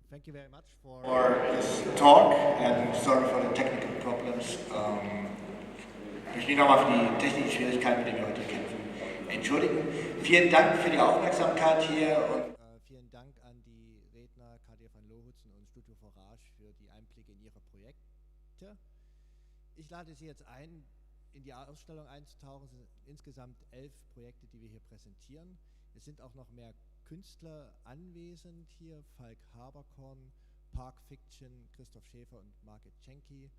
Thank you very much for this talk, and sorry for the technical problems. Ich möchte mich nochmal für die technischen Schwierigkeiten, mit denen wir heute kämpfen, entschuldigen. Vielen Dank für die Aufmerksamkeit hier. Und vielen Dank an die Redner Kadir von Lohuizen und Studio Vortrag für die Einblicke in ihre Projekte. Ich lade Sie jetzt ein, in die Ausstellung einzutauchen. Es sind insgesamt 11 Projekte, die wir hier präsentieren. Es sind auch noch mehr Künstler anwesend hier, Falk Haberkorn, Park Fiction, Christoph Schäfer und Margit Schenki.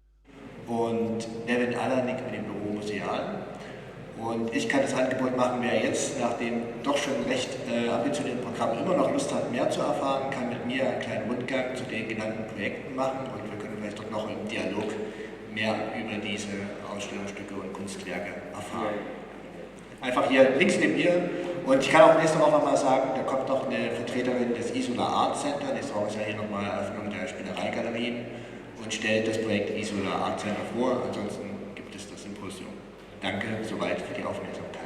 Und Nevin Alanik mit dem Büro Museal. Und ich kann das Angebot machen, wer jetzt nach dem doch schon recht ambitionierten Programm immer noch Lust hat, mehr zu erfahren, kann mit mir einen kleinen Rundgang zu den genannten Projekten machen, und wir können vielleicht doch noch im Dialog mehr über diese Ausstellungsstücke und Kunstwerke erfahren. Einfach hier links neben mir. Und ich kann auch nächste Woche nochmal sagen, da kommt noch eine Vertreterin des Isola Art Center. Nächste Woche ist ja hier nochmal Eröffnung der Spielereigalerien und stellt das Projekt Isola Art Center vor. Ansonsten gibt es das Symposium. Danke soweit für die Aufmerksamkeit.